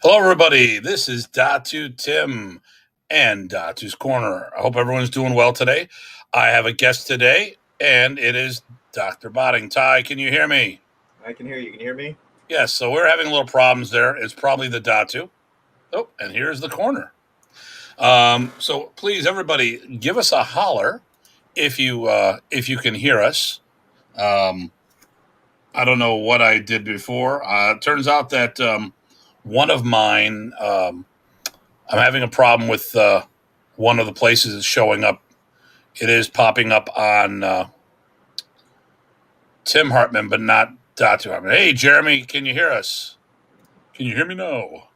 Hello, everybody. This is Datu Tim and Datu's Corner. I hope everyone's doing well today. I have a guest today, and it is Dr. Botting. Ty, can you hear me? I can hear you. Can you hear me? Yes, so we're having a little problems there. It's probably the Datu. Oh, and here's the corner. So please, everybody, give us a holler if you can hear us. Um, I don't know what I did before. It turns out that one of mine. I'm having a problem with one of the places it's showing up. It is popping up on Tim Hartman, but not Datu Hartman. Hey, Jeremy, can you hear us? Can you hear me now?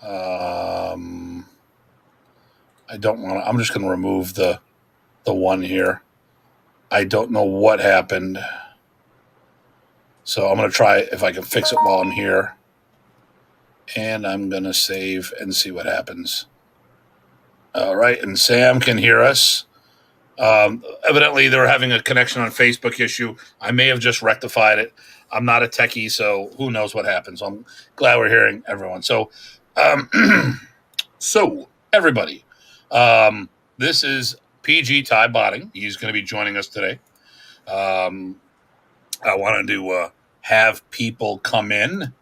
I don't want to. I'm just going to remove the one here. I don't know what happened. So I'm going to try if I can fix it while I'm here. And I'm going to save and see what happens. All right. And Sam can hear us. Evidently, they were having a connection on Facebook issue. I may have just rectified it. I'm not a techie, so who knows what happens. I'm glad we're hearing everyone. So, everybody, this is PG Ty Botting. He's going to be joining us today. I wanted to have people come in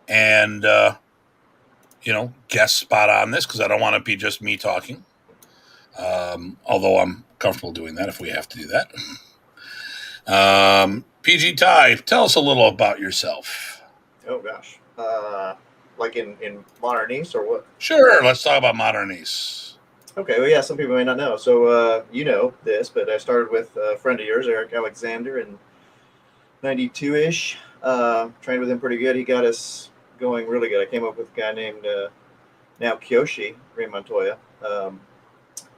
and guest spot on this because I don't want to be just me talking. Although I'm comfortable doing that if we have to do that. PG Ty, tell us a little about yourself. Oh gosh, like in Arnis or what? Sure, let's talk about Arnis. Okay, well, yeah, some people may not know. So you know this, but I started with a friend of yours, Eric Alexander, in '92-ish. Trained with him pretty good. He got us going really good. I came up with a guy named now Kyoshi Remy Montoya.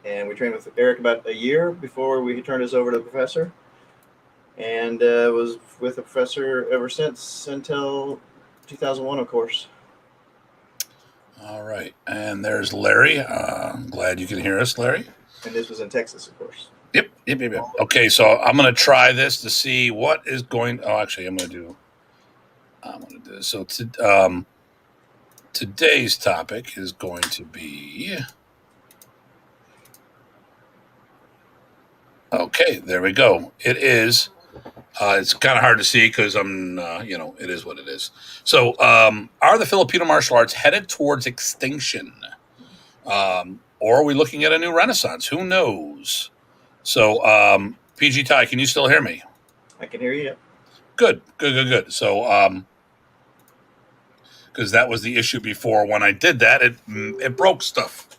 And we trained with Eric about a year before we turned us over to the professor. And was with the professor ever since until 2001, of course. All right. And there's Larry. I'm glad you can hear us, Larry. And this was in Texas, of course. Yep. Okay, so I'm going to try this to see what is going. Oh, actually, I'm going to do this. So today's topic is going to be. Okay, there we go. It is. It's kind of hard to see because I'm, it is what it is. So, are the Filipino martial arts headed towards extinction? Or are we looking at a new renaissance? Who knows? So, PG Ty, can you still hear me? I can hear you. Good. So, because that was the issue before when I did that, it broke stuff.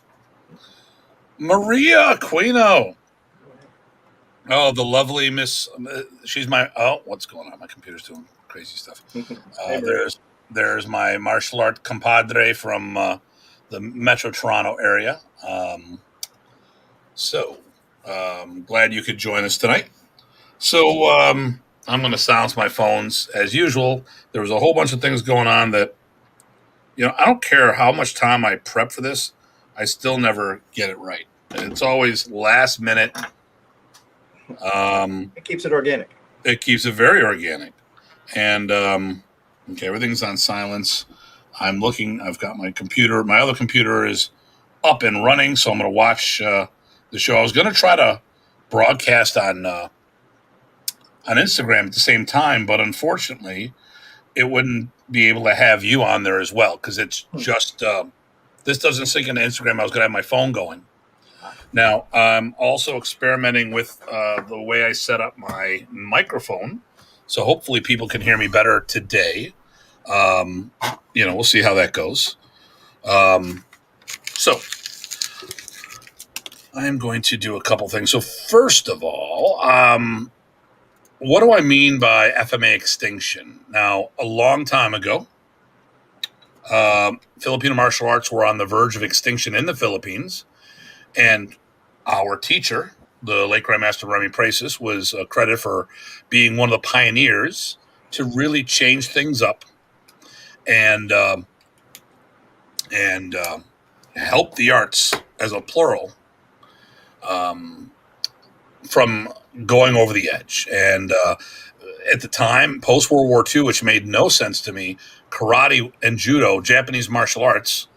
Maria Aquino. Oh, the lovely Miss. She's my. Oh, what's going on? My computer's doing crazy stuff. There's my martial art compadre from the Metro Toronto area. Glad you could join us tonight. So I'm going to silence my phones as usual. There was a whole bunch of things going on that, I don't care how much time I prep for this, I still never get it right. It's always last minute. It keeps it organic. It keeps it very organic. And, okay, everything's on silence. I'm looking. I've got my computer. My other computer is up and running, so I'm going to watch the show. I was going to try to broadcast on Instagram at the same time, but unfortunately, it wouldn't be able to have you on there as well because it's just this doesn't sync into Instagram. I was going to have my phone going. Now, I'm also experimenting with the way I set up my microphone. So hopefully people can hear me better today. We'll see how that goes. So I am going to do a couple things. So first of all, what do I mean by FMA extinction? Now, a long time ago, Filipino martial arts were on the verge of extinction in the Philippines. And our teacher, the late Grandmaster Remy Presas, was credited for being one of the pioneers to really change things up and help the arts as a plural from going over the edge. And at the time, post World War II, which made no sense to me, karate and judo, Japanese martial arts,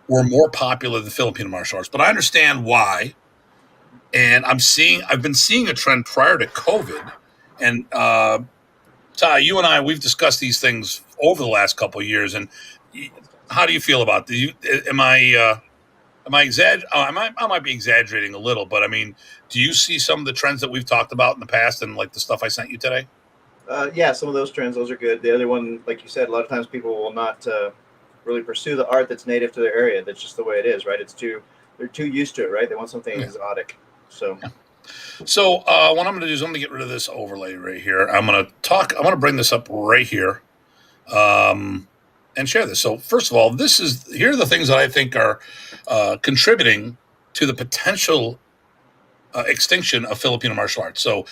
were more popular than Filipino martial arts. But I understand why. And I've been seeing a trend prior to COVID. And Ty, you and I, we've discussed these things over the last couple of years. And how do you feel about the? Am I exaggerating? I might be exaggerating a little, but I mean, do you see some of the trends that we've talked about in the past, and like the stuff I sent you today? Yeah, some of those trends, those are good. The other one, like you said, a lot of times people will not really pursue the art that's native to their area. That's just the way it is, right? They're too used to it, right? They want something exotic. So, So what I'm going to do is I'm going to get rid of this overlay right here. I'm going to bring this up right here, and share this. So first of all, here are the things that I think are contributing to the potential extinction of Filipino martial arts. So,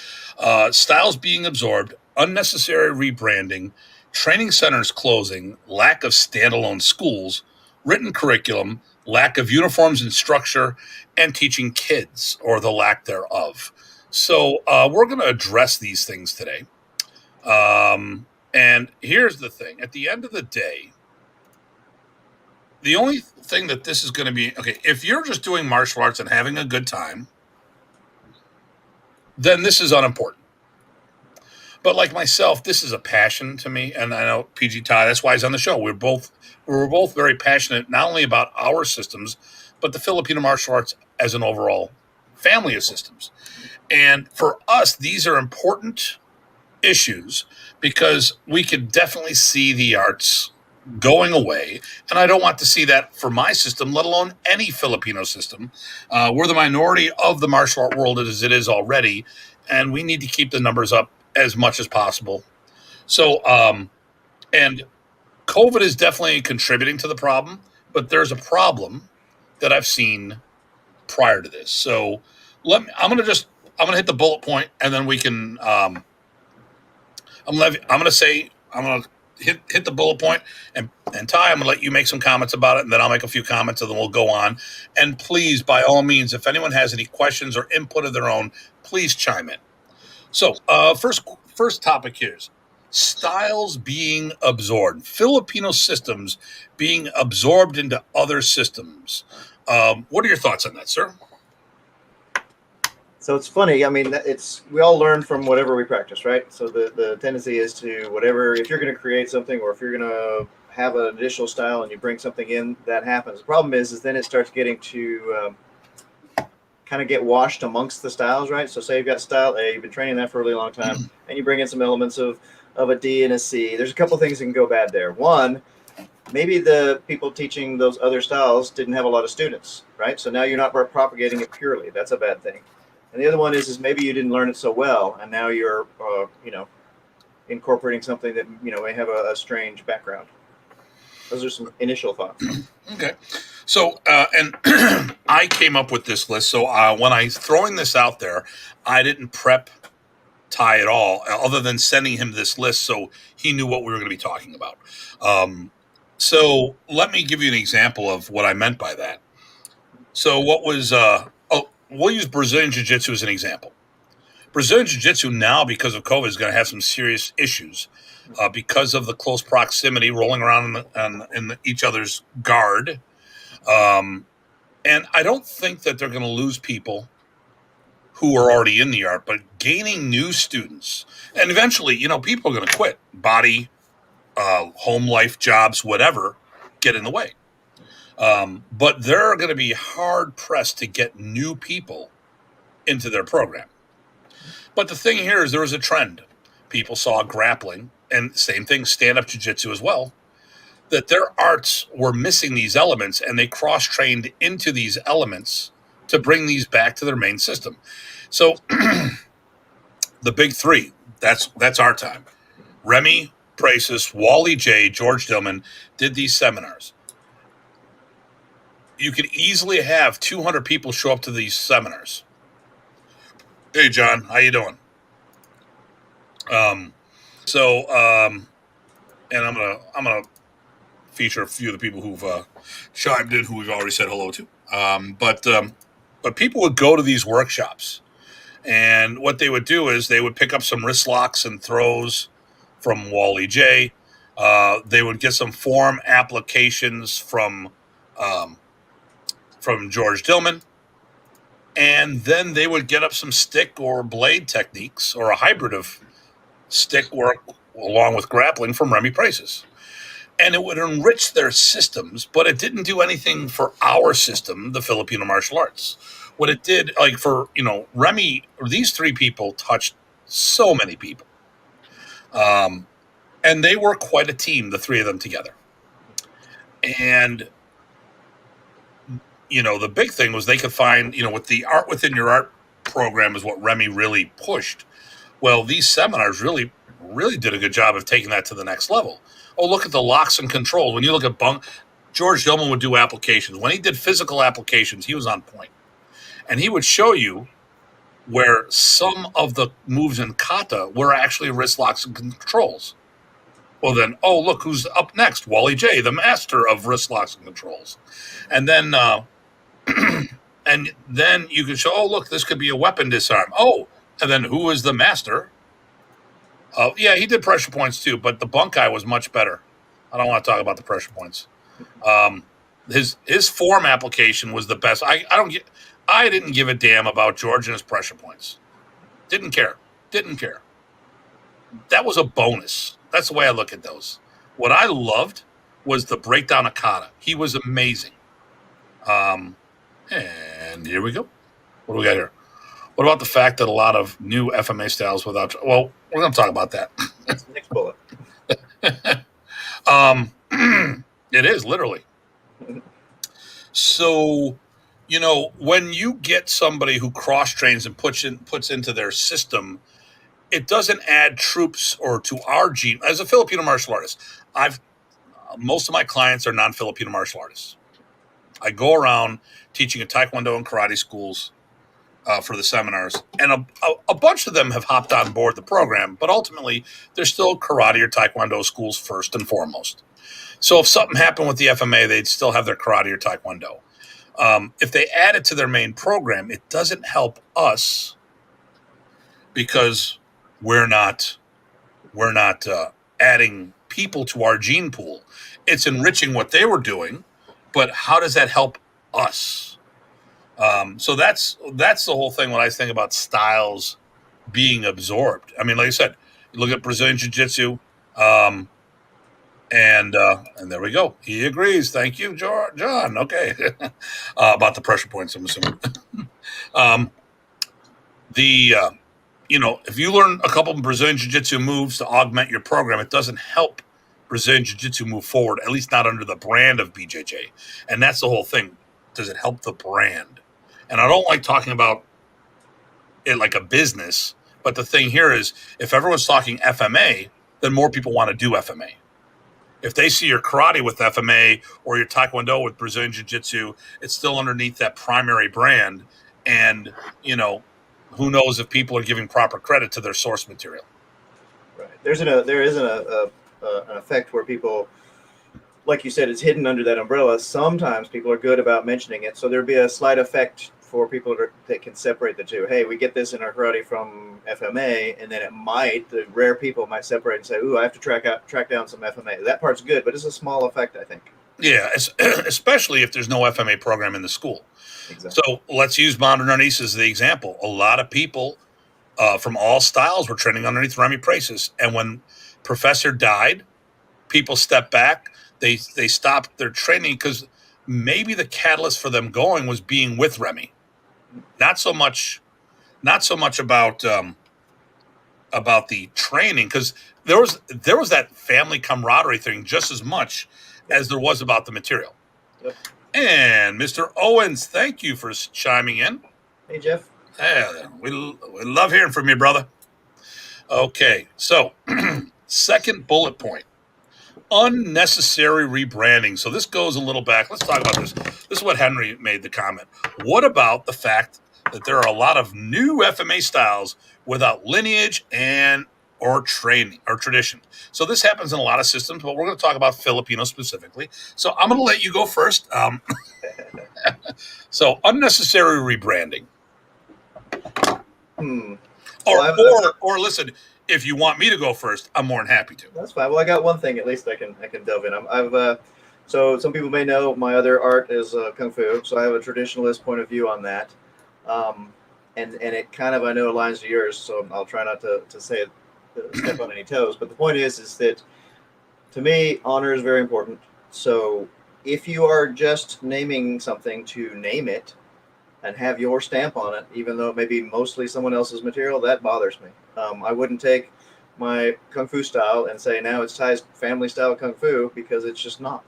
styles being absorbed, unnecessary rebranding, training centers closing, lack of standalone schools, written curriculum, lack of uniforms and structure, and teaching kids or the lack thereof. So, we're going to address these things today. And here's the thing: at the end of the day, the only thing that this is going to be okay, if you're just doing martial arts and having a good time, then this is unimportant. But like myself, this is a passion to me, and I know PG Ty. That's why he's on the show. We're both very passionate not only about our systems, but the Filipino martial arts as an overall family of systems. And for us, these are important issues because we could definitely see the arts going away, and I don't want to see that for my system, let alone any Filipino system. We're the minority of the martial art world as it is already, and we need to keep the numbers up as much as possible. So, and COVID is definitely contributing to the problem, but there's a problem that I've seen prior to this. So, I'm gonna hit the bullet point, and then we can. I'm gonna hit the bullet point, and Ty, I'm gonna let you make some comments about it, and then I'll make a few comments, and then we'll go on. And please, by all means, if anyone has any questions or input of their own, please chime in. So, first topic here is styles being absorbed, Filipino systems being absorbed into other systems. What are your thoughts on that, sir? so it's funny. I mean, we all learn from whatever we practice, right? So the tendency is to whatever. If you're going to create something, or if you're going to have an additional style, and you bring something in, that happens. The problem is then it starts getting to kind of get washed amongst the styles, right? So say you've got style A, you've been training that for a really long time, and you bring in some elements of a D and a C. There's a couple things that can go bad there. One, maybe the people teaching those other styles didn't have a lot of students, right? So now you're not propagating it purely. That's a bad thing. And the other one is maybe you didn't learn it so well, and now you're, incorporating something that may have a strange background. Those are some initial thoughts. Okay. So, and I came up with this list. So when I throwing this out there, I didn't prep Ty at all, other than sending him this list so he knew what we were going to be talking about. So let me give you an example of what I meant by that. So we'll use Brazilian Jiu-Jitsu as an example. Brazilian Jiu-Jitsu now, because of COVID, is going to have some serious issues because of the close proximity, rolling around in each other's guard. And I don't think that they're going to lose people who are already in the art, but gaining new students. And eventually, people are going to quit. Body, home life, jobs, whatever, get in the way. But they're going to be hard pressed to get new people into their program. But the thing here is there was a trend. People saw grappling, and same thing, stand-up jiu-jitsu as well, that their arts were missing these elements, and they cross-trained into these elements to bring these back to their main system. So the big three, that's our time. Remy, Presas, Wally J, George Dillman did these seminars. You could easily have 200 people show up to these seminars. Hey, John, how you doing? And I'm gonna feature a few of the people who've chimed in, who we've already said hello to. But people would go to these workshops, And what they would do is they would pick up some wrist locks and throws from Wally J. They would get some form applications from George Dillman. And then they would get up some stick or blade techniques or a hybrid of stick work along with grappling from Remy Presas. And it would enrich their systems, but it didn't do anything for our system, the Filipino martial arts. What it did, like for, Remy, these three people touched so many people. And they were quite a team, the three of them together. And, the big thing was they could find, with the Art Within Your Art program is what Remy really pushed. Well, these seminars really, really did a good job of taking that to the next level. Oh, look at the locks and controls. When you look at George Dillman would do applications. When he did physical applications, he was on point. And he would show you where some of the moves in kata were actually wrist locks and controls. Well, then, look who's up next. Wally J., the master of wrist locks and controls. And then and then you can show, look, this could be a weapon disarm. And then who is the master? Yeah, he did pressure points too, but the bunk guy was much better. I don't want to talk about the pressure points. His form application was the best. I didn't give a damn about George and his pressure points. Didn't care. That was a bonus. That's the way I look at those. What I loved was the breakdown of kata. He was amazing. And here we go. What do we got here? What about the fact that a lot of new FMA styles without... Well, we're going to talk about that. That's the next bullet. It is, literally. So, when you get somebody who cross-trains and puts into their system, it doesn't add troops or to our gene. As a Filipino martial artist, most of my clients are non-Filipino martial artists. I go around teaching at Taekwondo and karate schools for the seminars, and a bunch of them have hopped on board the program, but ultimately they're still karate or Taekwondo schools first and foremost. So if something happened with the FMA, they'd still have their karate or Taekwondo. If they add it to their main program, it doesn't help us because we're not adding people to our gene pool. It's enriching what they were doing, but how does that help us? So that's the whole thing when I think about styles being absorbed. I mean, like I said, you look at Brazilian Jiu-Jitsu, and there we go. He agrees. Thank you, John. Okay. About the pressure points, I'm assuming. If you learn a couple of Brazilian Jiu-Jitsu moves to augment your program, it doesn't help Brazilian Jiu-Jitsu move forward, at least not under the brand of BJJ. And that's the whole thing. Does it help the brand? And I don't like talking about it like a business, but the thing here is if everyone's talking FMA, then more people want to do FMA. If they see your karate with FMA or your Taekwondo with Brazilian Jiu-Jitsu, it's still underneath that primary brand. And, who knows if people are giving proper credit to their source material. Right. There is an effect where people, like you said, it's hidden under that umbrella. Sometimes people are good about mentioning it. So there'd be a slight effect for people that can separate the two. Hey, we get this in our karate from FMA, and then the rare people might separate and say, ooh, I have to track down some FMA. That part's good, but it's a small effect, I think. Yeah, especially if there's no FMA program in the school. Exactly. So let's use Modern Arnis as the example. A lot of people from all styles were training underneath Remy Presas. And when Professor died, people stepped back. They stopped their training because maybe the catalyst for them going was being with Remy. Not so much about the training, because there was that family camaraderie thing just as much as there was about the material. Yep. And Mr. Owens, thank you for chiming in. Hey, Jeff. Yeah, we love hearing from you, brother. Okay, so second bullet point. Unnecessary rebranding. So this goes a little back. Let's talk about this. This is what Henry made the comment. What about the fact that there are a lot of new FMA styles without lineage or training or tradition? So this happens in a lot of systems, but we're going to talk about Filipino specifically. So I'm going to let you go first. So unnecessary rebranding. Hmm. Or Well, or listen, if you want me to go first, I'm more than happy to. that's fine. Well, I got one thing at least I can delve in. So some people may know my other art is kung fu, so I have a traditionalist point of view on that, um, and it kind of I know aligns to yours. So I'll try not to say it, step on any toes. But the point is that to me, honor is very important. So if you are just naming something to name it and have your stamp on it, even though it may be mostly someone else's material, that bothers me. I wouldn't take my kung fu style and say now it's Thai's family style kung fu because it's just not.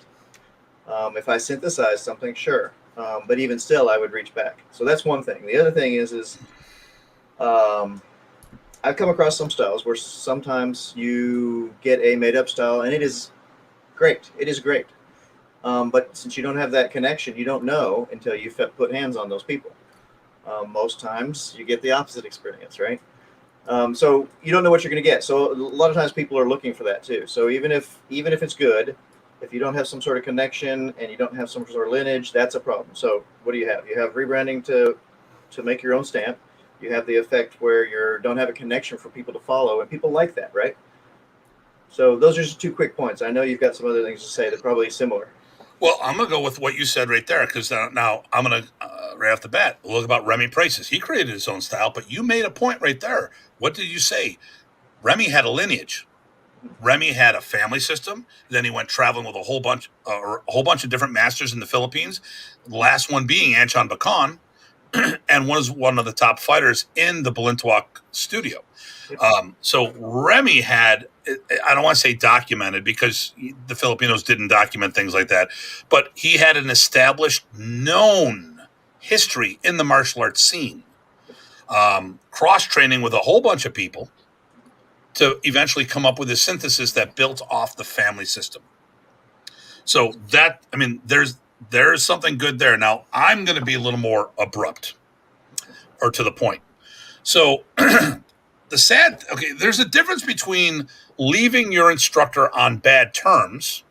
If I synthesize something, sure, but even still, I would reach back. So that's one thing. The other thing is um, I've come across some styles where sometimes you get a made up style and it is great. It is great. But since you don't have that connection, you don't know until you put hands on those people. Most times you get the opposite experience, right? So you don't know what you're going to get. So a lot of times people are looking for that too. So even if it's good, if you don't have some sort of connection and you don't have some sort of lineage, that's a problem. So what do you have? You have rebranding to make your own stamp. You have the effect where you don't have a connection for people to follow, and people like that, right? So those are just two quick points. I know you've got some other things to say that are probably similar. Well, I'm going to go with what you said right there because now I'm going to, right off the bat, look about Remy Presas. He created his own style, but you made a point right there. What did you say? Remy had a lineage. Remy had a family system. Then he went traveling with a whole bunch of different masters in the Philippines. The last one being Anchan Bacan, and was one of the top fighters in the Balintawak studio. Yep. So Remy had, I don't want to say documented because the Filipinos didn't document things like that, but he had an established, known history in the martial arts scene, cross training with a whole bunch of people to eventually come up with a synthesis that built off the family system. So that, I mean, there's something good there. Now I'm going to be a little more abrupt or to the point. So there's a difference between leaving your instructor on bad terms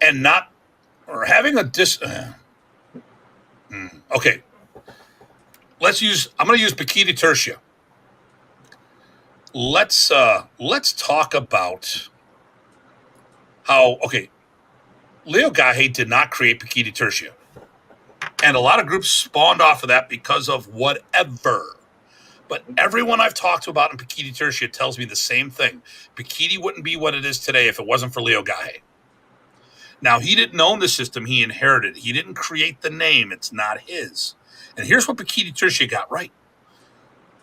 and not, or having a okay. I'm going to use Paquita Tertia. Let's talk about how, okay, Leo Gahe did not create Paquita Tertia. And a lot of groups spawned off of that because of whatever. But everyone I've talked to about in Paquita Tertia tells me the same thing. Paquita wouldn't be what it is today if it wasn't for Leo Gahe. Now, he didn't own the system he inherited. He didn't create the name. It's not his. And here's what Paquita Tertia got right.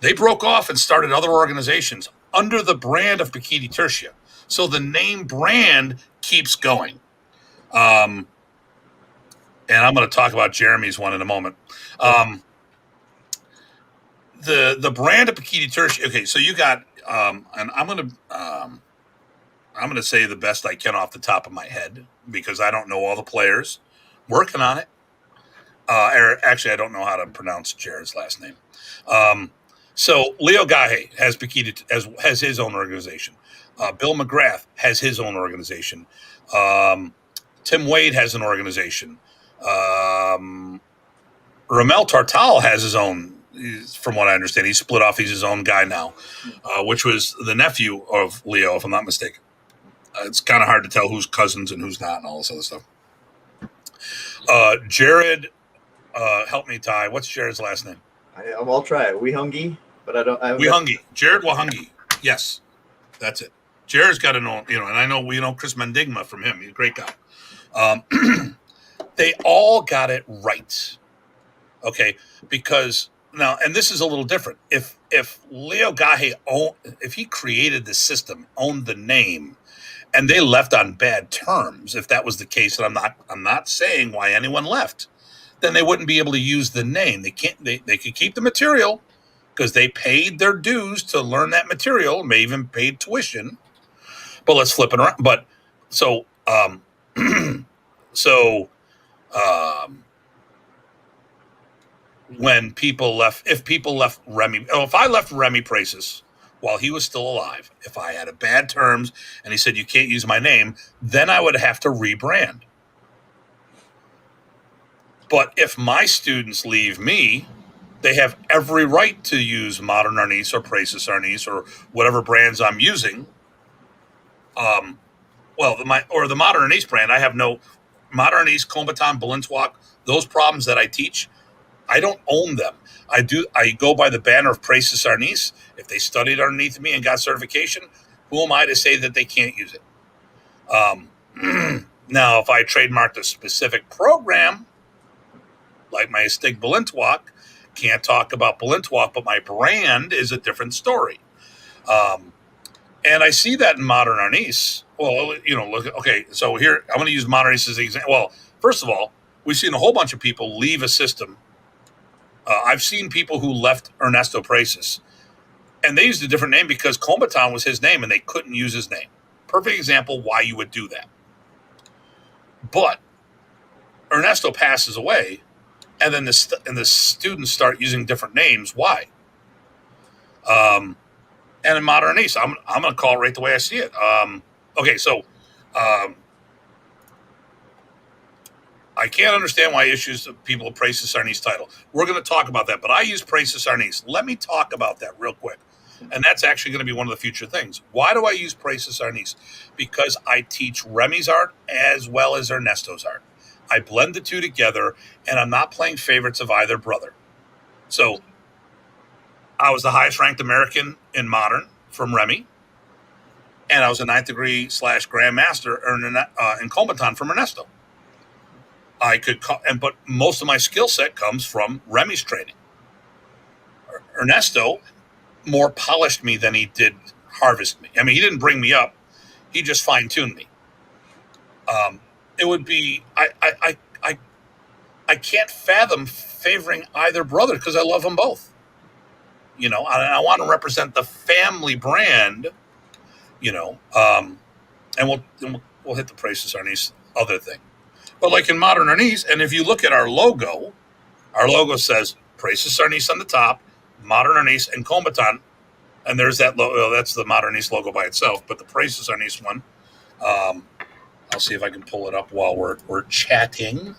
They broke off and started other organizations under the brand of Paquita Tertia. So the name brand keeps going. And I'm going to talk about Jeremy's one in a moment. The brand of Paquita Tertia. Okay, so you got, and I'm gonna say the best I can off the top of my head because I don't know all the players. Working on it. Actually, I don't know how to pronounce Jared's last name. So Leo Gahe has Paquita has his own organization. Bill McGrath has his own organization. Tim Wade has an organization. Ramel Tartal has his own. From what I understand, he's split off. He's his own guy now, which was the nephew of Leo, if I'm not mistaken. It's kind of hard to tell who's cousins and who's not and all this other stuff. Jared, help me, Ty. What's Jared's last name? I'll try it. Wihungi, but I don't. Wihungi. Jared Wihungi. Yes, that's it. Jared's got to know, and I know we know Chris Mendigma from him. He's a great guy. They all got it right. Okay, because now, and this is a little different. If Leo Gahe if he created the system, owned the name, and they left on bad terms, if that was the case, and I'm not saying why anyone left, then they wouldn't be able to use the name. They can't. They could keep the material because they paid their dues to learn that material, may even paid tuition. But let's flip it around. But so so. When people left, if people left Remy, if I left Remy Presas while he was still alive, if I had a bad terms and he said, you can't use my name, then I would have to rebrand. But if my students leave me they have every right to use Modern Arnis or Presas Arnis or whatever brands I'm using. Well, the Modern Arnis brand, I have no Modern Arnis, Combatant, Balintuac, those problems that I teach, I don't own them. I do. I go by the banner of Presas Arnis. If they studied underneath me and got certification, who am I to say that they can't use it? Um, Now, if I trademarked a specific program, like my Stig Balintuac, can't talk about Balintuac, but my brand is a different story. Um, and I see that in Modern Arnis. Well, look, okay, so here, I'm going to use Modern Arnis as an example. Well, first of all, we've seen a whole bunch of people leave a system. I've seen people who left Ernesto Presas, and they used a different name because Combatant was his name and they couldn't use his name. Perfect example why you would do that. But Ernesto passes away, and then the students start using different names. Why? And in Modern Arnis, I'm going to call it right the way I see it. Okay, so I can't understand why issues people Presas Arnis title. We're going to talk about that, but I use Presas Arnis. Let me talk about that real quick. And that's actually going to be one of the future things. Why do I use Presas Arnis? Because I teach Remy's art as well as Ernesto's art. I blend the two together, and I'm not playing favorites of either brother. So I was the highest ranked American in modern from Remy, and I was a ninth degree / grandmaster in Combatant from Ernesto. But most of my skill set comes from Remy's training. Ernesto more polished me than he did harvest me. I mean, he didn't bring me up; he just fine tuned me. It would be I can't fathom favoring either brother because I love them both. I want to represent the family brand. And we'll hit the Presas Arnis other thing. But like in Modern Arnis, and if you look at our logo says Presas Arnis on the top, Modern Arnis and Combatant, and there's that logo. That's the Modern Arnis logo by itself. But the Presas Arnis one, I'll see if I can pull it up while we're chatting.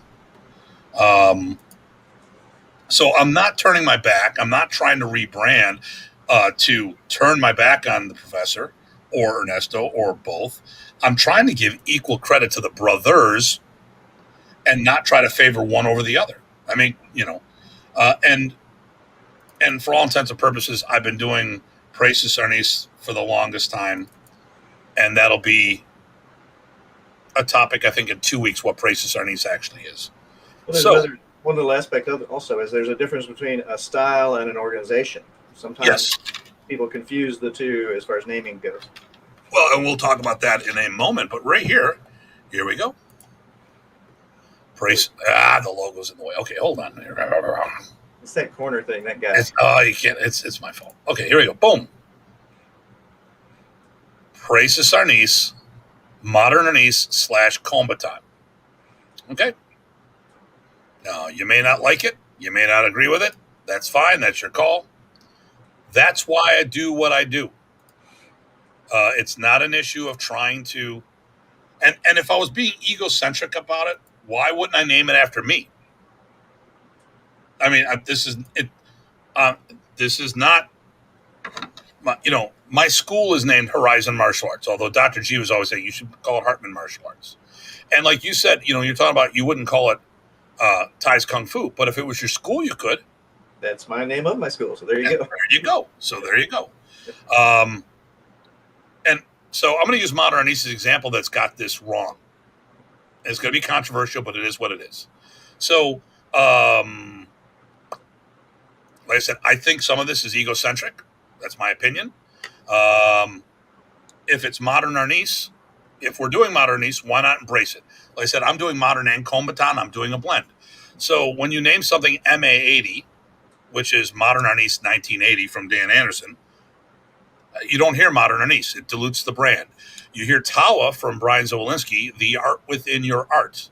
So I'm not turning my back. I'm not trying to rebrand to turn my back on the professor or Ernesto or both. I'm trying to give equal credit to the brothers and not try to favor one over the other. I mean, and for all intents and purposes, I've been doing Presas Arnis for the longest time, and that'll be a topic I think in 2 weeks what Presas Arnis actually is. Well, one little aspect of it also is there's a difference between a style and an organization. Sometimes people confuse the two as far as naming goes. Well, and we'll talk about that in a moment. But right here we go. The logo's in the way. Okay, hold on. It's that corner thing, that guy. You can't. It's my fault. Okay, here we go. Boom. Presas Arnis, Modern Arnis / Combatant. Okay. Now, you may not like it. You may not agree with it. That's fine. That's your call. That's why I do what I do. It's not an issue of trying to... And if I was being egocentric about it, why wouldn't I name it after me? I mean, this is not... My school is named Horizon Martial Arts, although Dr. G was always saying you should call it Hartman Martial Arts. And like you said, you're talking about you wouldn't call it Thai's Kung Fu, but if it was your school, you could. That's my name of my school, so there you go. There you go. So there you go. And so I'm going to use Modern Arnis as an example that's got this wrong. It's going to be controversial, but it is what it is. So, like I said, I think some of this is egocentric. That's my opinion. If it's Modern Arnis, if we're doing Modern Arnis, why not embrace it? Like I said, I'm doing Modern and Combatant. I'm doing a blend. So when you name something MA80, which is Modern Arnis 1980 from Dan Anderson, you don't hear Modern Arnis. It dilutes the brand. You hear Tawa from Brian Zawolinsky, the art within your art.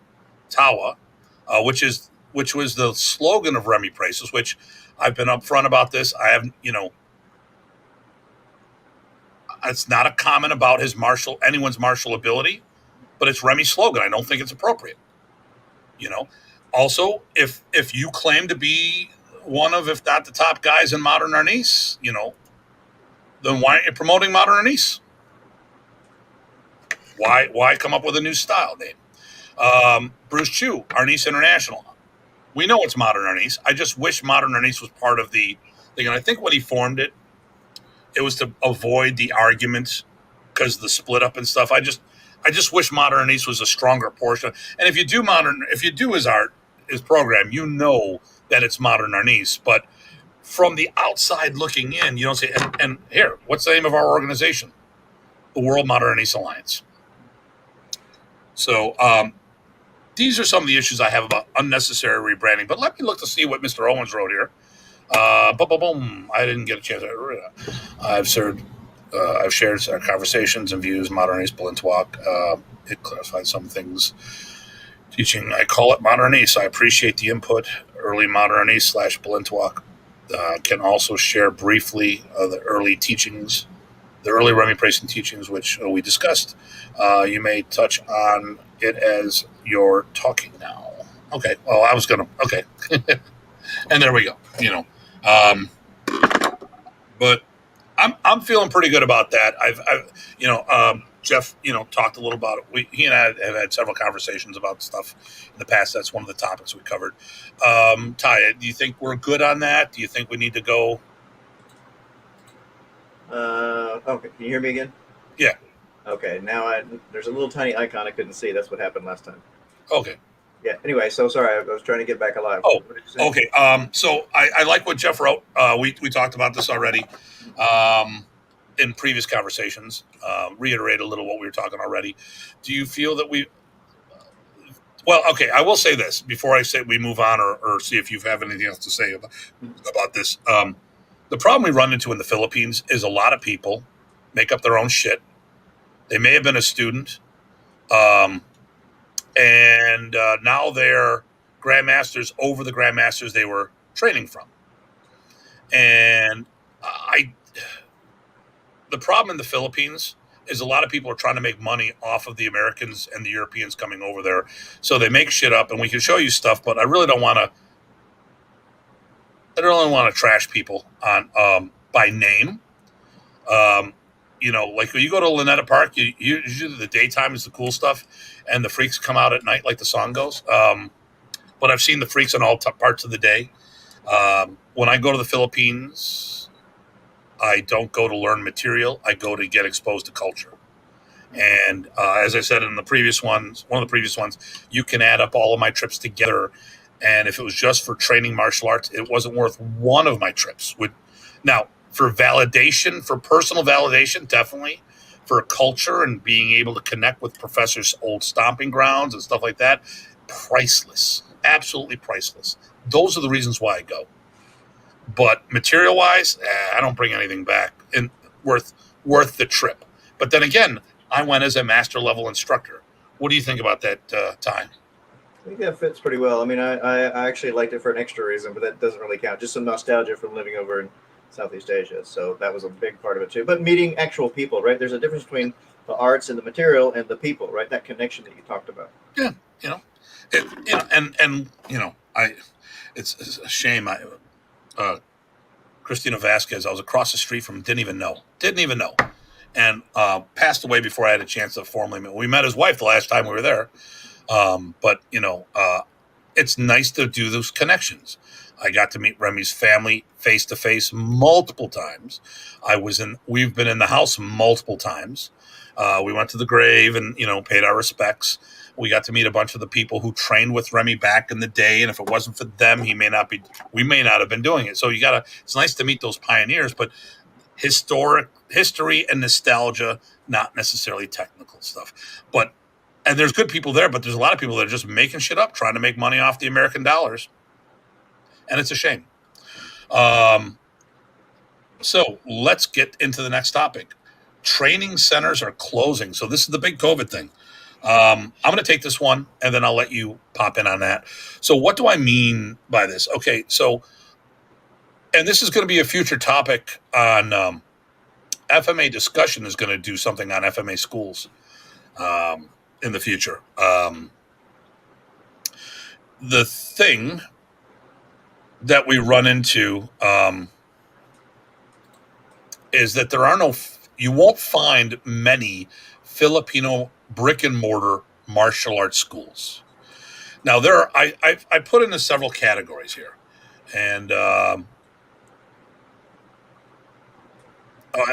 Tawa, which was the slogan of Remy Presas, which I've been upfront about this. I have, it's not a comment about anyone's martial ability, but it's Remy's slogan. I don't think it's appropriate. Also, if you claim to be one of, if not the top guys in modern Arnis, then why aren't you promoting modern Arnis? Why come up with a new style name? Bruce Chu, Arnis International. We know it's modern Arnis. I just wish modern Arnis was part of the thing. And I think when he formed it, it was to avoid the arguments because of the split up and stuff. I just wish modern Arnis was a stronger portion. And if you do his program, that it's modern Arnis. But from the outside looking in, you don't say. And here, what's the name of our organization? The World Modern Arnis Alliance. So these are some of the issues I have about unnecessary rebranding. But let me look to see what Mr. Owens wrote here. Boom. I didn't get a chance. I've shared our conversations and views, modern Arnis Blintwalk. It clarified some things. Teaching, I call it modern Arnis. I appreciate the input. Early modern Arnis / Blintwalk. Can also share briefly the early teachings, the early Remy Prayson teachings, which we discussed. You may touch on it as you're talking now. Okay. Well, I was going to. Okay. And there we go. But I'm feeling pretty good about that. Jeff, talked a little about it. He and I have had several conversations about stuff in the past. That's one of the topics we covered. Ty, do you think we're good on that? Do you think we need to go? Okay. Can you hear me again? Yeah. Okay. Now there's a little tiny icon I couldn't see. That's what happened last time. Okay. Yeah. Anyway, so sorry. I was trying to get back alive. Oh, okay. So I like what Jeff wrote. We talked about this already in previous conversations. Reiterate a little what we were talking already. Do you feel that well, okay, I will say this before I say we move on or see if you have anything else to say about this. The problem we run into in the Philippines is a lot of people make up their own shit. They may have been a student. And now they're grandmasters over the grandmasters they were training from. And the problem in the Philippines is a lot of people are trying to make money off of the Americans and the Europeans coming over there. So they make shit up, and we can show you stuff, but I really don't want to trash people on by name. Like when you go to Lynetta Park, usually the daytime is the cool stuff, and the freaks come out at night, like the song goes. But I've seen the freaks in all parts of the day. When I go to the Philippines, I don't go to learn material. I go to get exposed to culture. And as I said in one of the previous ones, you can add up all of my trips together. And if it was just for training martial arts, it wasn't worth one of my trips. Now, for validation, for personal validation, definitely. For culture and being able to connect with professors' old stomping grounds and stuff like that, priceless. Absolutely priceless. Those are the reasons why I go. But material-wise, I don't bring anything back and worth the trip. But then again, I went as a master level instructor. What do you think about that, Ty? I think that fits pretty well. I mean, I actually liked it for an extra reason, but that doesn't really count. Just some nostalgia from living over in Southeast Asia. So that was a big part of it too. But meeting actual people, right? There's a difference between the arts and the material and the people, right? That connection that you talked about. Yeah, it's a shame. Christina Vasquez, I was across the street from, didn't even know, and passed away before I had a chance to formally meet. We met his wife the last time we were there, but it's nice to do those connections. I got to meet Remy's family face to face multiple times. We've been in the house multiple times. We went to the grave and paid our respects. We got to meet a bunch of the people who trained with Remy back in the day, and if it wasn't for them, we may not have been doing it. So it's nice to meet those pioneers, but history and nostalgia, not necessarily technical stuff. And there's good people there, but there's a lot of people that are just making shit up, trying to make money off the American dollars. And it's a shame. So let's get into the next topic. Training centers are closing. So this is the big COVID thing. I'm going to take this one, and then I'll let you pop in on that. So what do I mean by this? Okay, so, and this is going to be a future topic on FMA discussion is going to do something on FMA schools in the future. The thing that we run into is that there are no, you won't find many Filipino brick and mortar martial arts schools. Now there are, I put into several categories here, and and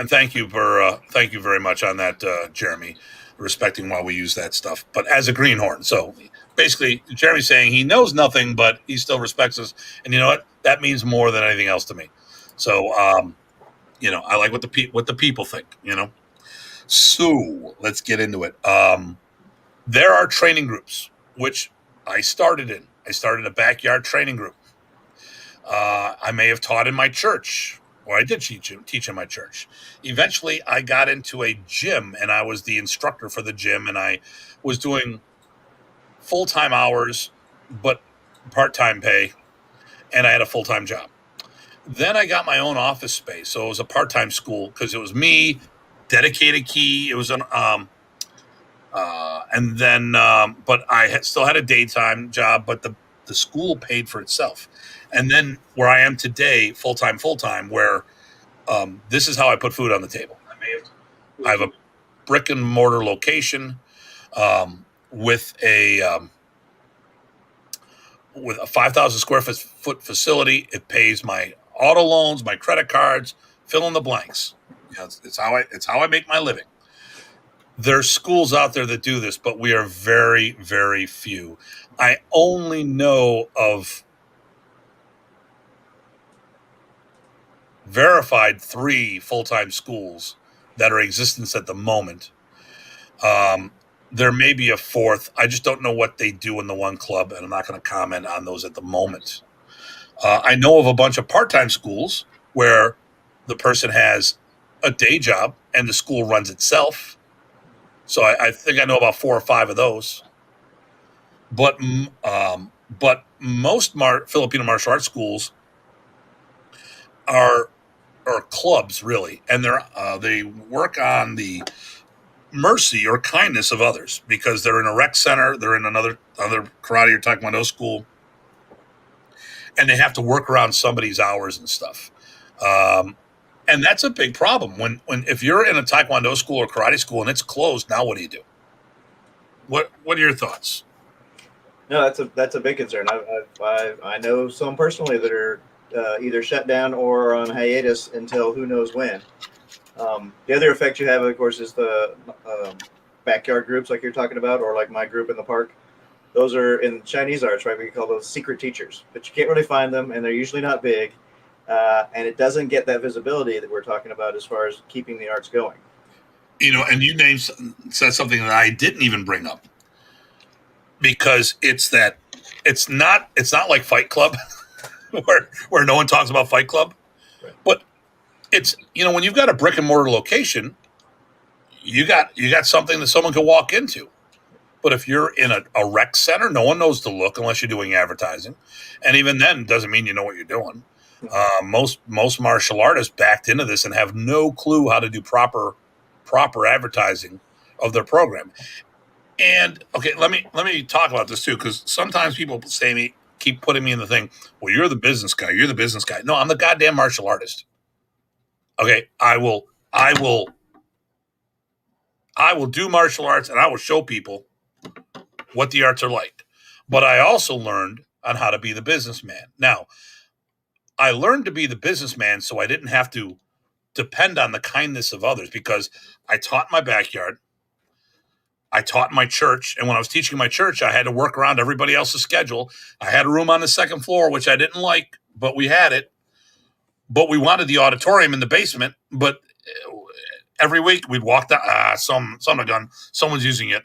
thank you very much on that, Jeremy, respecting while we use that stuff. But as a greenhorn, so basically, Jeremy's saying he knows nothing, but he still respects us, and you know what? That means more than anything else to me. So, I like what the people think. So let's get into it. There are training groups which I started in. I started a backyard training group. I may have taught in my church, or I did teach in my church. Eventually, I got into a gym, and I was the instructor for the gym, and I was doing full time hours, but part time pay, and I had a full time job. Then I got my own office space, so it was a part time school because it was me, dedicated key. It was an and then but still had a daytime job, but the school paid for itself. And then where I am today, full time, where this is how I put food on the table. I have a brick and mortar location with a 5,000 square foot facility. It pays my auto loans, my credit cards, fill in the blanks. It's how I make my living. There's schools out there that do this, but we are very, very few. I only know of verified 3 full-time schools that are in existence at the moment. There may be a 4th. I just don't know what they do in the one club, and I'm not going to comment on those at the moment. I know of a bunch of part-time schools where the person has a day job and the school runs itself. So I think I know about 4 or 5 of those. But most Filipino martial arts schools are clubs, really, and they work on the mercy or kindness of others because they're in a rec center, they're in another karate or taekwondo school, and they have to work around somebody's hours and stuff. And that's a big problem when if you're in a taekwondo school or karate school and it's closed. Now what do you do? What are your thoughts? No, that's a big concern. I know some personally that are either shut down or on hiatus until who knows when. The other effect you have, of course, is the backyard groups like you're talking about, or like my group in the park. Those are in Chinese arts, right? We call those secret teachers, but you can't really find them, and they're usually not big, and it doesn't get that visibility that we're talking about as far as keeping the arts going. And you said something that I didn't even bring up because it's not like Fight Club where no one talks about Fight Club, Right. But it's when you've got a brick and mortar location, you got something that someone can walk into. But if you're in a rec center, no one knows the look unless you're doing advertising, and even then, doesn't mean you know what you're doing. Most martial artists backed into this and have no clue how to do proper advertising of their program. And okay, let me talk about this too, because sometimes people keep putting me in the thing. Well, you're the business guy. You're the business guy. No, I'm the goddamn martial artist. Okay, I will do martial arts and I will show people what the arts are like. But I also learned on how to be the businessman. Now, I learned to be the businessman so I didn't have to depend on the kindness of others because I taught in my backyard. I taught in my church. And when I was teaching my church, I had to work around everybody else's schedule. I had a room on the second floor, which I didn't like, but we had it. But we wanted the auditorium in the basement. But every week we'd walk down. Someone's using it.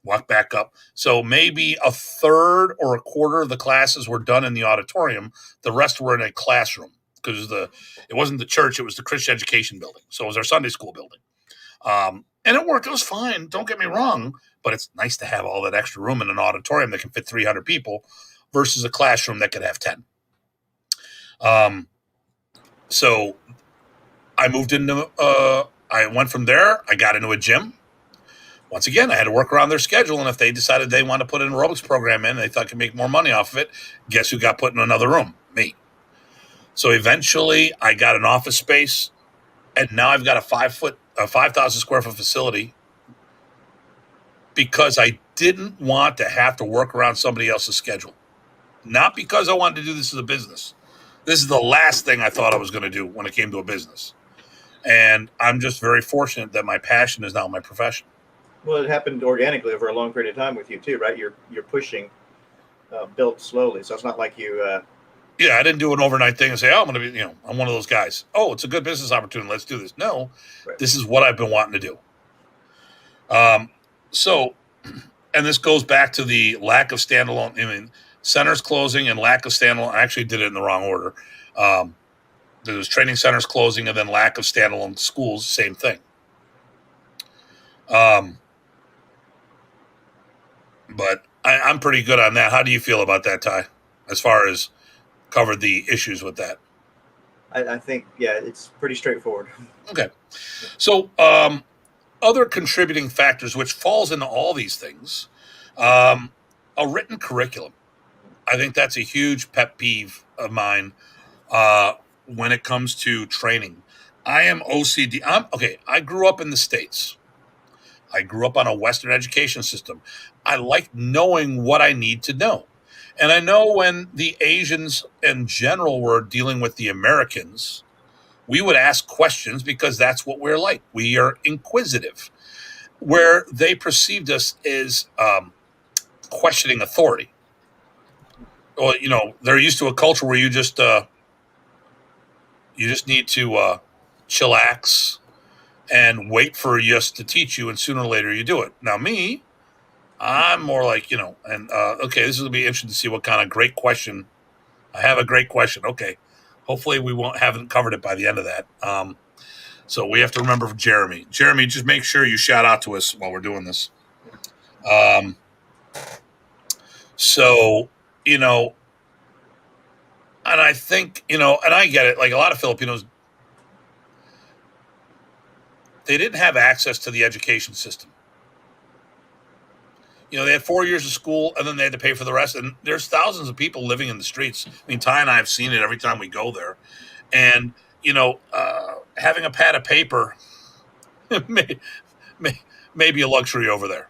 Walk back up. So maybe a third or a quarter of the classes were done in the auditorium. The rest were in a classroom because it wasn't the church. It was the Christian education building. So it was our Sunday school building. And it worked. It was fine. Don't get me wrong. But it's nice to have all that extra room in an auditorium that can fit 300 people versus a classroom that could have 10. So I moved into, I went from there. I got into a gym. Once again, I had to work around their schedule. And if they decided they wanted to put an aerobics program in, they thought they could make more money off of it, guess who got put in another room? Me. So eventually I got an office space, and now I've got a 5,000 square foot facility because I didn't want to have to work around somebody else's schedule. Not because I wanted to do this as a business. This is the last thing I thought I was going to do when it came to a business. And I'm just very fortunate that my passion is now my profession. Well, it happened organically over a long period of time with you too, right? You're pushing, built slowly, so it's not like you. Yeah, I didn't do an overnight thing and say, "Oh, I'm going to be," I'm one of those guys. Oh, it's a good business opportunity. Let's do this. No, Right. this is what I've been wanting to do. So, and this goes back to the lack of standalone. I mean, centers closing and lack of standalone. I actually did it in the wrong order. There was training centers closing and then lack of standalone schools. Same thing. But I'm pretty good on that. How do you feel about that, Ty? As far as covered the issues with that. I think it's pretty straightforward. Okay. So other contributing factors, which falls into all these things, a written curriculum. I think that's a huge pet peeve of mine when it comes to training. I am OCD. I grew up in the States. I grew up on a Western education system. I like knowing what I need to know. And I know when the Asians in general were dealing with the Americans, we would ask questions because that's what we're like. We are inquisitive, where they perceived us as questioning authority. Well, they're used to a culture where you just need to chillax and wait for us to teach you, and sooner or later you do it. Now, me, I'm more like, and okay, this will be interesting to see what kind of great question. I have a great question. Okay, hopefully we haven't covered it by the end of that. So we have to remember Jeremy. Jeremy, just make sure you shout out to us while we're doing this. So, and I think, and I get it, like a lot of Filipinos, they didn't have access to the education system. They had 4 years of school and then they had to pay for the rest. And there's thousands of people living in the streets. I mean, Ty and I have seen it every time we go there. And, having a pad of paper may be a luxury over there,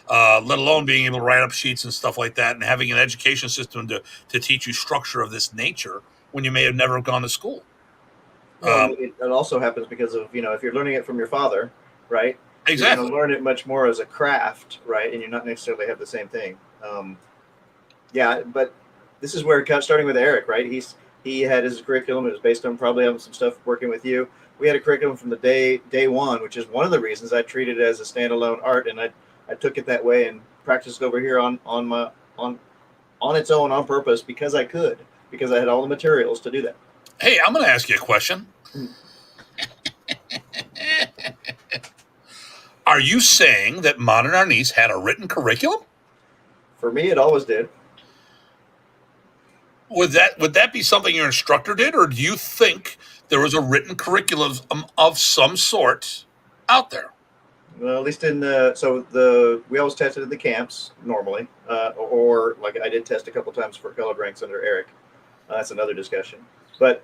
let alone being able to write up sheets and stuff like that, and having an education system to teach you structure of this nature when you may have never gone to school. Well, it also happens because of, if you're learning it from your father, right? Exactly. You're going to learn it much more as a craft, right? And you're not necessarily have the same thing. But this is where starting with Eric, right? He had his curriculum. It was based on probably on some stuff working with you. We had a curriculum from the day one, which is one of the reasons I treated it as a standalone art, and I took it that way and practiced over here on its own on purpose because I had all the materials to do that. Hey, I'm going to ask you a question. Are you saying that Modern Arnis had a written curriculum? For me, it always did. Would that be something your instructor did, or do you think there was a written curriculum of some sort out there? Well, at least we always tested at the camps normally, or like I did test a couple times for colored ranks under Eric. That's another discussion. But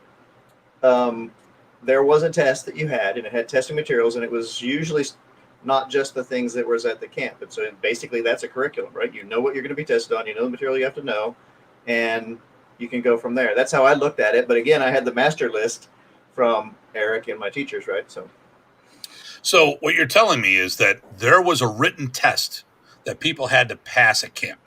there was a test that you had, and it had testing materials, and it was usually not just the things that was at the camp. And so basically that's a curriculum, right? You know what you're going to be tested on, you know the material you have to know, and you can go from there. That's how I looked at it. But again, I had the master list from Eric and my teachers, right? So what you're telling me is that there was a written test that people had to pass at camp.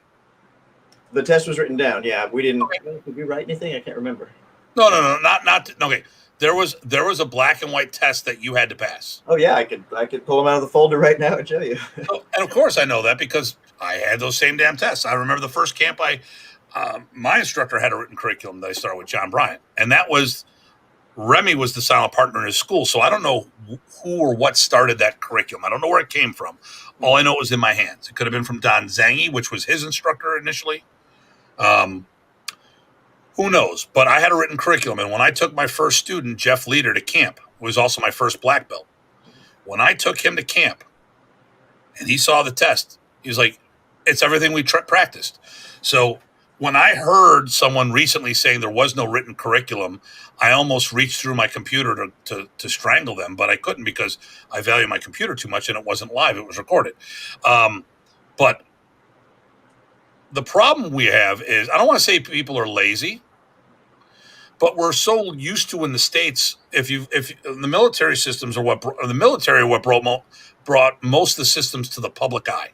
The test was written down. Yeah, we didn't. Did we write anything? I can't remember. No, not. Okay, there was a black and white test that you had to pass. Oh yeah, I could pull them out of the folder right now and show you. And of course I know that because I had those same damn tests. I remember the first camp my instructor had a written curriculum that I started with John Bryant, and that was Remy was the silent partner in his school. So I don't know who or what started that curriculum. I don't know where it came from. All I know it was in my hands. It could have been from Don Zangi, which was his instructor initially. Who knows? But I had a written curriculum. And when I took my first student, Jeff Leader, to camp, who was also my first black belt, when I took him to camp and he saw the test, he was like, it's everything we practiced. So when I heard someone recently saying there was no written curriculum, I almost reached through my computer to strangle them, but I couldn't because I value my computer too much and it wasn't live, it was recorded. But the problem we have is, I don't want to say people are lazy, but we're so used to in the States, if the military systems are the military are what brought most of the systems to the public eye.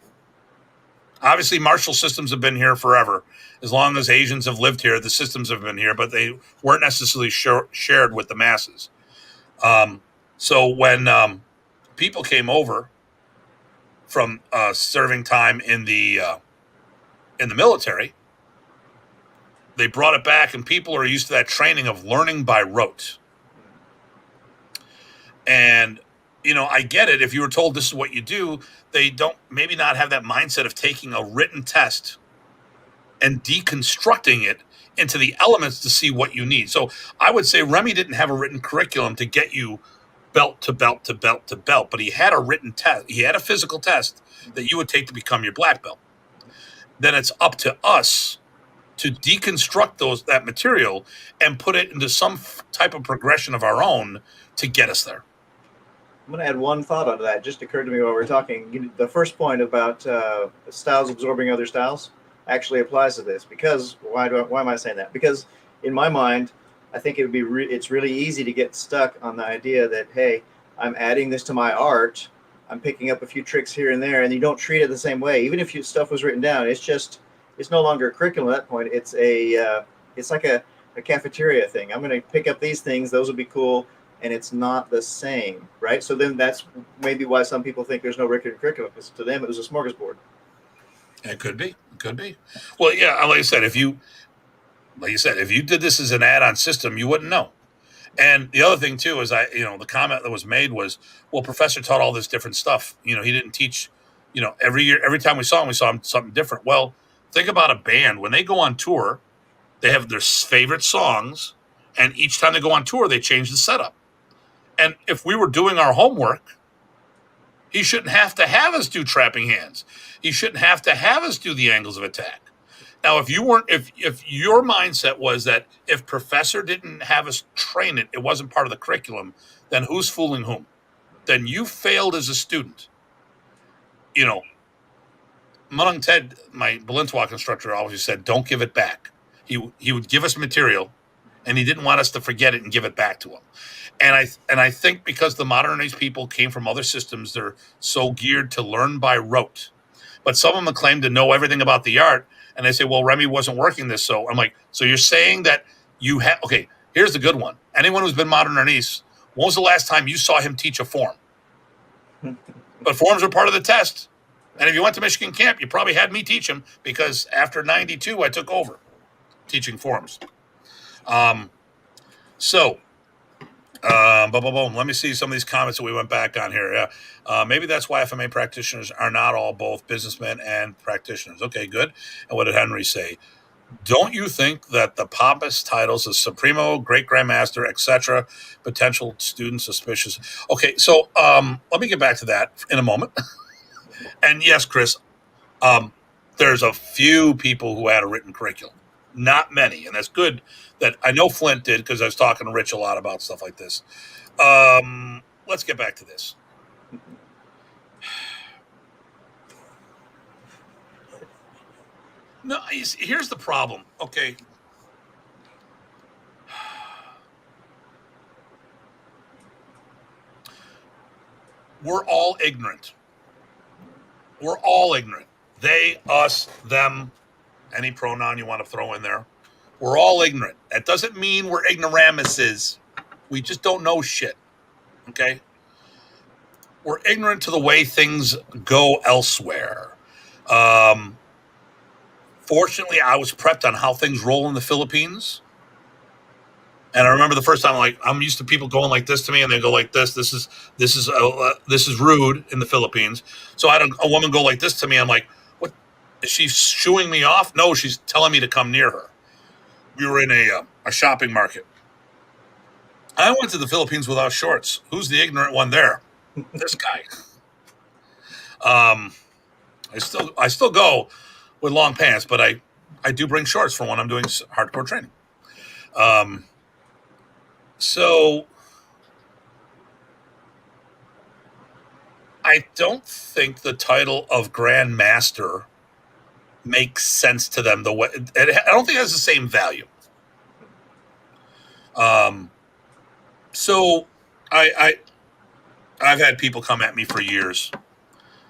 Obviously, martial systems have been here forever. As long as Asians have lived here, the systems have been here, but they weren't necessarily shared with the masses. So when people came over from serving time in the military, they brought it back, and people are used to that training of learning by rote. And I get it. If you were told this is what you do, they don't maybe not have that mindset of taking a written test and deconstructing it into the elements to see what you need. So I would say Remy didn't have a written curriculum to get you belt to belt to belt to belt, but he had a written test. He had a physical test that you would take to become your black belt. Then it's up to us to deconstruct that material and put it into some type of progression of our own to get us there. I'm going to add one thought onto that. It just occurred to me while we were talking. The first point about styles absorbing other styles actually applies to this. Because why am I saying that? Because in my mind, I think it would be it's really easy to get stuck on the idea that, hey, I'm adding this to my art. I'm picking up a few tricks here and there, and you don't treat it the same way. Even if stuff was written down, it's no longer a curriculum at that point. It's like a cafeteria thing. I'm going to pick up these things. Those would be cool. And it's not the same, right? So then that's maybe why some people think there's no written curriculum, because to them it was a smorgasbord. It could be. Well, yeah, like I said, if you did this as an add-on system, you wouldn't know. And the other thing too is the comment that was made was, well, professor taught all this different stuff. He didn't teach, every time we saw him something different. Well, think about a band. When they go on tour, they have their favorite songs, and each time they go on tour, they change the setup. And if we were doing our homework, he shouldn't have to have us do trapping hands. He shouldn't have to have us do the angles of attack. Now, if your mindset was that if professor didn't have us train it, it wasn't part of the curriculum, then who's fooling whom? Then you failed as a student. Munung Ted, my Balintawak instructor, always said, don't give it back. He would give us material, and he didn't want us to forget it and give it back to him. And I think because the modernized people came from other systems, they're so geared to learn by rote. But some of them claim to know everything about the art, and they say, well, Remy wasn't working this. So I'm like, so you're saying that you have, okay, here's the good one. Anyone who's been modernized, when was the last time you saw him teach a form? But forms are part of the test. And if you went to Michigan camp, you probably had me teach them, because after 92, I took over teaching forms. Let me see some of these comments that we went back on here. Yeah. Maybe that's why FMA practitioners are not all both businessmen and practitioners. Okay, good. And what did Henry say? Don't you think that the pompous titles of Supremo, Great Grandmaster, etc., potential students suspicious? Okay, so let me get back to that in a moment. And yes, Chris, there's a few people who had a written curriculum. Not many, and that's good. That I know Flint did, because I was talking to Rich a lot about stuff like this. Let's get back to this. No, here's the problem. Okay. We're all ignorant. They, us, them, any pronoun you want to throw in there. We're all ignorant. That doesn't mean we're ignoramuses. We just don't know shit. Okay? We're ignorant to the way things go elsewhere. Fortunately, I was prepped on how things roll in the Philippines. And I remember the first time, I'm used to people going like this to me, and they go like this. This is rude in the Philippines. So I had a woman go like this to me. I'm like, what? Is she shooing me off? No, she's telling me to come near her. We were in a shopping market. I went to the Philippines without shorts. Who's the ignorant one there? This guy. I still go with long pants, but I I do bring shorts for when I'm doing hardcore training. So I don't think the title of Grand Master makes sense to them the way. I don't think it has the same value. So I've had people come at me for years.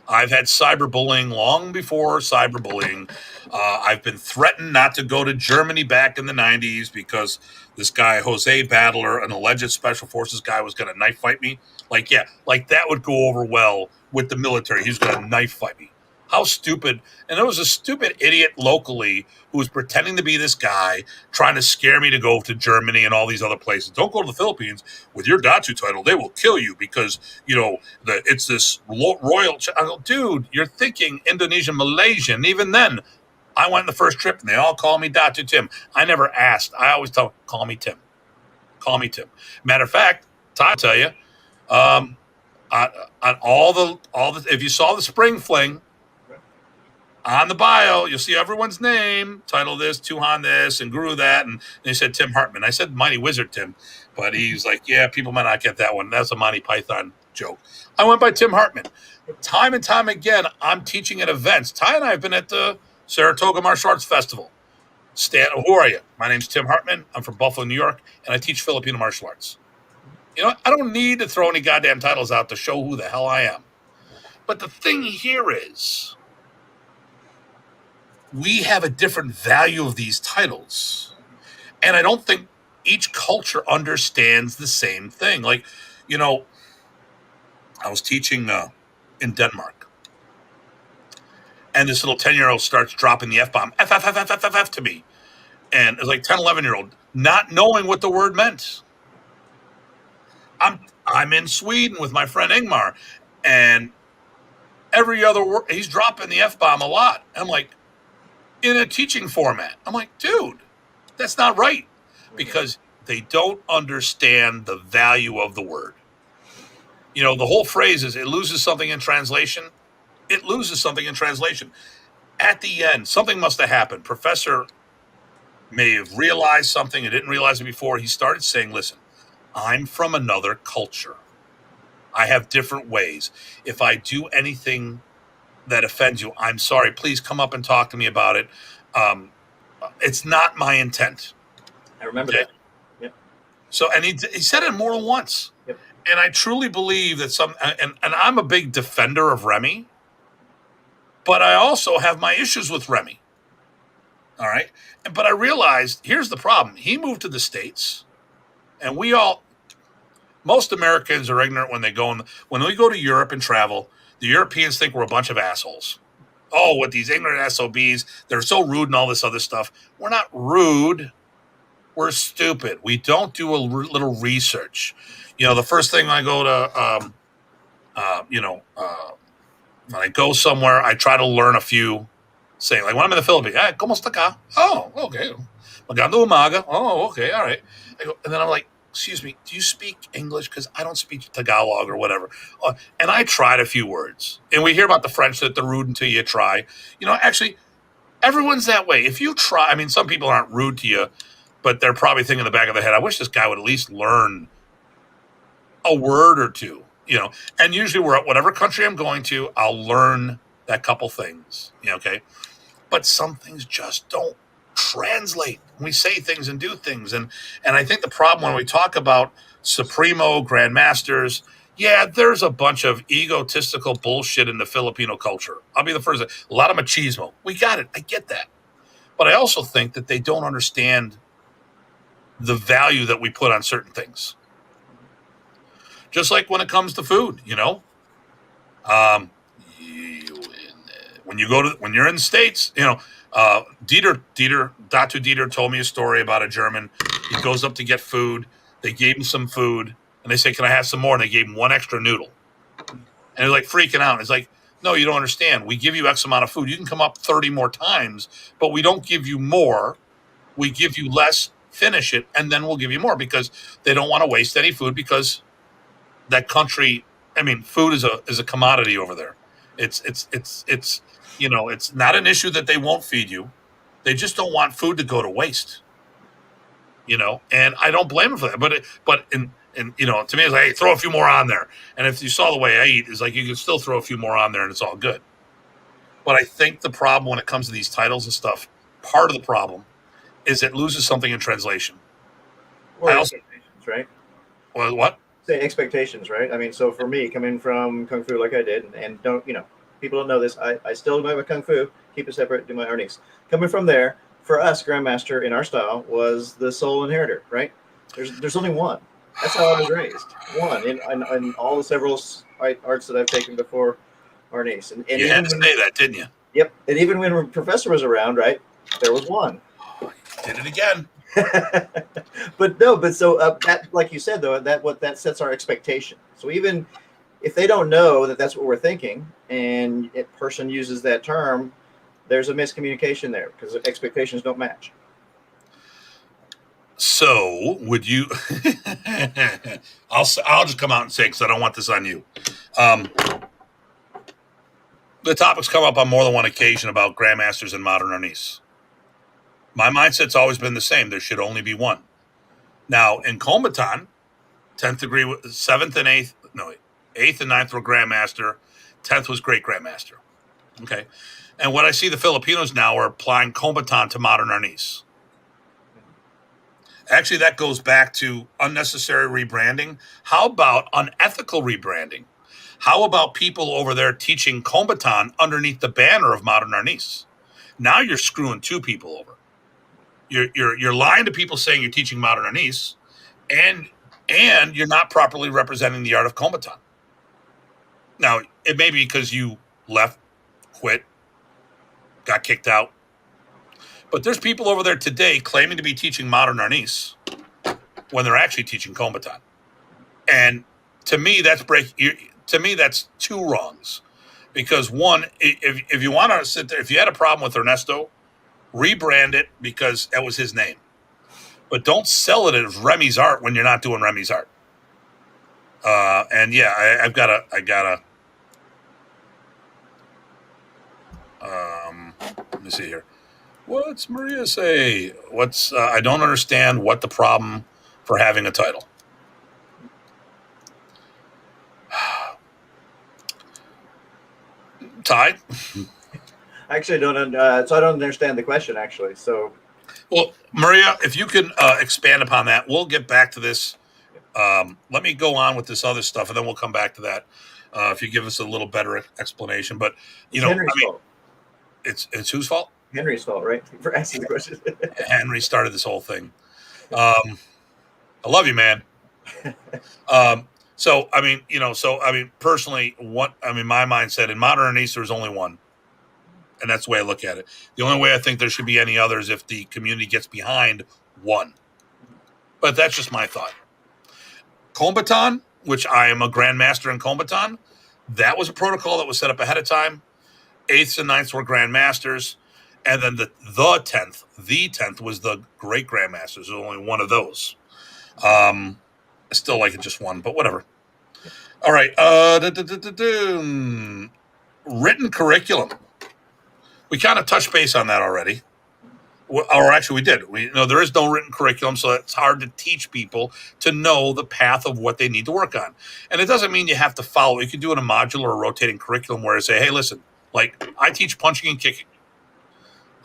I've had cyberbullying long before cyberbullying. I've been threatened not to go to Germany back in the 90s because this guy, Jose Battler, an alleged special forces guy, was going to knife fight me. Like, yeah, like that would go over well with the military. He was going to knife fight me. How stupid. And there was a stupid idiot locally who was pretending to be this guy, trying to scare me to go to Germany and all these other places. Don't go to the Philippines with your Datu title. They will kill you because, it's this royal. I go, dude, you're thinking Indonesian, Malaysian. Even then, I went on the first trip and they all call me Datu Tim. I never asked. I always tell them, call me Tim. Call me Tim. Matter of fact, I'll tell you, on all the, if you saw the spring fling, on the bio, you'll see everyone's name, title this, Tuhan this, and Guru that, and they said Tim Hartman. I said Mighty Wizard Tim, but he's like, yeah, people might not get that one. That's a Monty Python joke. I went by Tim Hartman. Time and time again, I'm teaching at events. Ty and I have been at the Saratoga Martial Arts Festival. Stan, who are you? My name's Tim Hartman. I'm from Buffalo, New York, and I teach Filipino martial arts. I don't need to throw any goddamn titles out to show who the hell I am. But the thing here is, we have a different value of these titles. And I don't think each culture understands the same thing. Like, I was teaching in Denmark. And this little 10-year-old starts dropping the F-bomb, F, F, F, F, F, F, F to me. And it's like 10, 11-year-old, not knowing what the word meant. I'm in Sweden with my friend Ingmar. And every other word, he's dropping the F-bomb a lot. I'm like, in a teaching format. I'm like, dude, that's not right, because they don't understand the value of the word. The whole phrase is, it loses something in translation. It loses something in translation. At the end, something must have happened. Professor may have realized something and didn't realize it before. He started saying, listen, I'm from another culture. I have different ways. If I do anything that offends you, I'm sorry. Please come up and talk to me about it. It's not my intent. I remember that. Yep. So, and he said it more than once. Yep. And I truly believe that and I'm a big defender of Remy, but I also have my issues with Remy. All right. But I realized, here's the problem. He moved to the States, and most Americans are ignorant when when we go to Europe and travel. The Europeans think we're a bunch of assholes. Oh, with these ignorant SOBs, they're so rude and all this other stuff. We're not rude. We're stupid. We don't do a little research. The first thing I go to, when I go somewhere, I try to learn a few saying. Like when I'm in the Philippines, ¿Cómo está ka? Oh, okay. Magandang umaga. Oh, okay, all right. And then I'm like, excuse me, do you speak English? Because I don't speak Tagalog or whatever. And I tried a few words. And we hear about the French that they're rude until you try. Actually, everyone's that way. If you try, some people aren't rude to you, but they're probably thinking in the back of their head, I wish this guy would at least learn a word or two. And usually we're at whatever country I'm going to, I'll learn that couple things. Okay. But some things just don't translate. We say things and do things. And I think the problem when we talk about Supremo, Grandmasters, there's a bunch of egotistical bullshit in the Filipino culture. I'll be the first. A lot of machismo. We got it. I get that. But I also think that they don't understand the value that we put on certain things. Just like when it comes to food, when you're in the States, Datu Dieter told me a story about a German. He goes up to get food. They gave him some food, and they say, "Can I have some more?" And they gave him one extra noodle. And he's like freaking out. He's like, "No, you don't understand. We give you X amount of food. You can come up 30 more times, but we don't give you more. We give you less, finish it, and then we'll give you more because they don't want to waste any food because that country, food is a commodity over there. It's not an issue that they won't feed you. They just don't want food to go to waste. And I don't blame them for that. But to me, it's like, hey, throw a few more on there. And if you saw the way I eat, it's like you can still throw a few more on there and it's all good. But I think the problem when it comes to these titles and stuff, part of the problem is it loses something in translation. Or expectations, right? Well, what? Say expectations, right? I mean, so for me, coming from Kung Fu like I did, and don't, people don't know this, I still do my Kung Fu, keep it separate, do my Arnis. Coming from there, for us, Grandmaster in our style was the sole inheritor, right? There's only one. That's how I was raised. One in all the several arts that I've taken before Arnis. And you had to say that, didn't you? Yep. And even when Professor was around, right, there was one. Oh, you did it again. but so that, like you said, though, that sets our expectation. So even if they don't know that that's what we're thinking, and a person uses that term, there's a miscommunication there because expectations don't match. So would you? I'll just come out and say, because I don't want this on you. The topic's come up on more than one occasion about grandmasters and modern Arnis. My mindset's always been the same. There should only be one. Now, in Kombatan, 10th degree, 7th and 8th, no, 8th and 9th were grandmaster, 10th was great grandmaster. Okay. And what I see the Filipinos now are applying Kombatan to modern Arnis. Actually, that goes back to unnecessary rebranding. How about unethical rebranding? How about people over there teaching Kombatan underneath the banner of modern Arnis? Now you're screwing two people over. You're lying to people saying you're teaching modern Arnis, and you're not properly representing the art of Kombatan. Now, it may be because you left, quit, got kicked out. But there's people over there today claiming to be teaching modern Arnis when they're actually teaching Kombatan. And to me, that's two wrongs. Because one, if you want to sit there, if you had a problem with Ernesto, rebrand it because that was his name. But don't sell it as Remy's art when you're not doing Remy's art. And yeah, I gotta. Let me see here. What's Maria say? I don't understand what the problem for having a title. Ty? Actually, so I don't understand the question, actually. So, well, Maria, if you can expand upon that, we'll get back to this. Let me go on with this other stuff, and then we'll come back to that. If you give us a little better explanation, but Henry's fault. It's whose fault? Henry's fault, right? For asking the question. Henry started this whole thing. I love you, man. Personally, my mindset in modern Arnis, there's only one. And that's the way I look at it. The only way I think there should be any others if the community gets behind one. But that's just my thought. Kombatan, which I am a grandmaster in Kombatan, that was a protocol that was set up ahead of time. 8th and 9th were grandmasters. And then the 10th was the great grandmasters. There's only one of those. I still like it just one, but whatever. All right. Written curriculum. We kind of touched base on that already. Or actually, we did. There is no written curriculum, so it's hard to teach people to know the path of what they need to work on. And it doesn't mean you have to follow. You can do it in a modular or rotating curriculum where I say, hey, listen, like I teach punching and kicking.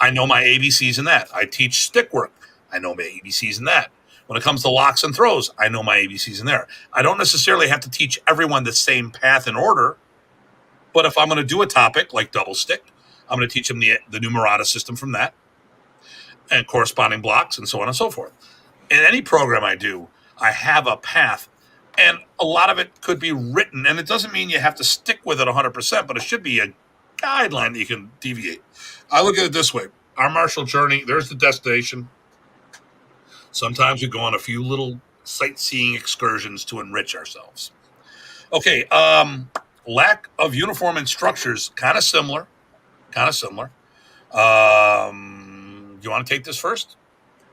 I know my ABCs in that. I teach stick work. I know my ABCs in that. When it comes to locks and throws, I know my ABCs in there. I don't necessarily have to teach everyone the same path and order, but if I'm going to do a topic like double stick, I'm going to teach them the numerata system from that and corresponding blocks and so on and so forth. In any program I do, I have a path, and a lot of it could be written, and it doesn't mean you have to stick with it 100%, but it should be a guideline that you can deviate. I look at it this way. Our martial journey, there's the destination. Sometimes we go on a few little sightseeing excursions to enrich ourselves. Okay, lack of uniform and structures, kind of similar. Do you want to take this first?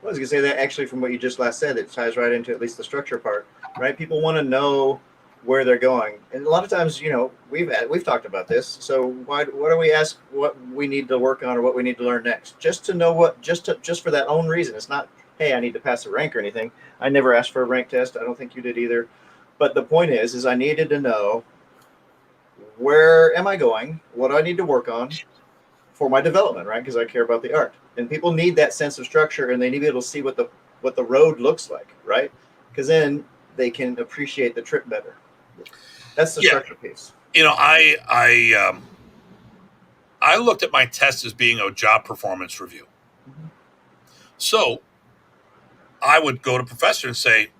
I was going to say that actually from what you just last said, it ties right into at least the structure part, right? People want to know where they're going. And a lot of times, we've talked about this. So why don't we ask what we need to work on or what we need to learn next? Just to know just for that own reason. It's not, hey, I need to pass a rank or anything. I never asked for a rank test. I don't think you did either. But the point is I needed to know, where am I going? What do I need to work on for my development, right? Because I care about the art. And people need that sense of structure, and they need to be able to see what the road looks like, right? Because then they can appreciate the trip better. That's the structure piece. I looked at my test as being a job performance review. Mm-hmm. So I would go to professor and say,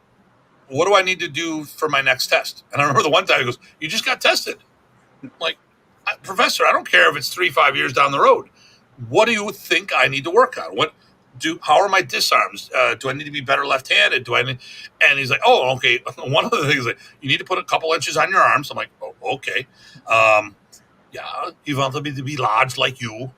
what do I need to do for my next test? And I remember the one time he goes, you just got tested. I'm like, professor, I don't care if it's 3-5 years down the road. What do you think I need to work on? How are my disarms? Do I need to be better left-handed? And he's like, oh, okay. One of the things, like, you need to put a couple inches on your arms. I'm like, oh, okay. Yeah, you want me to be large like you.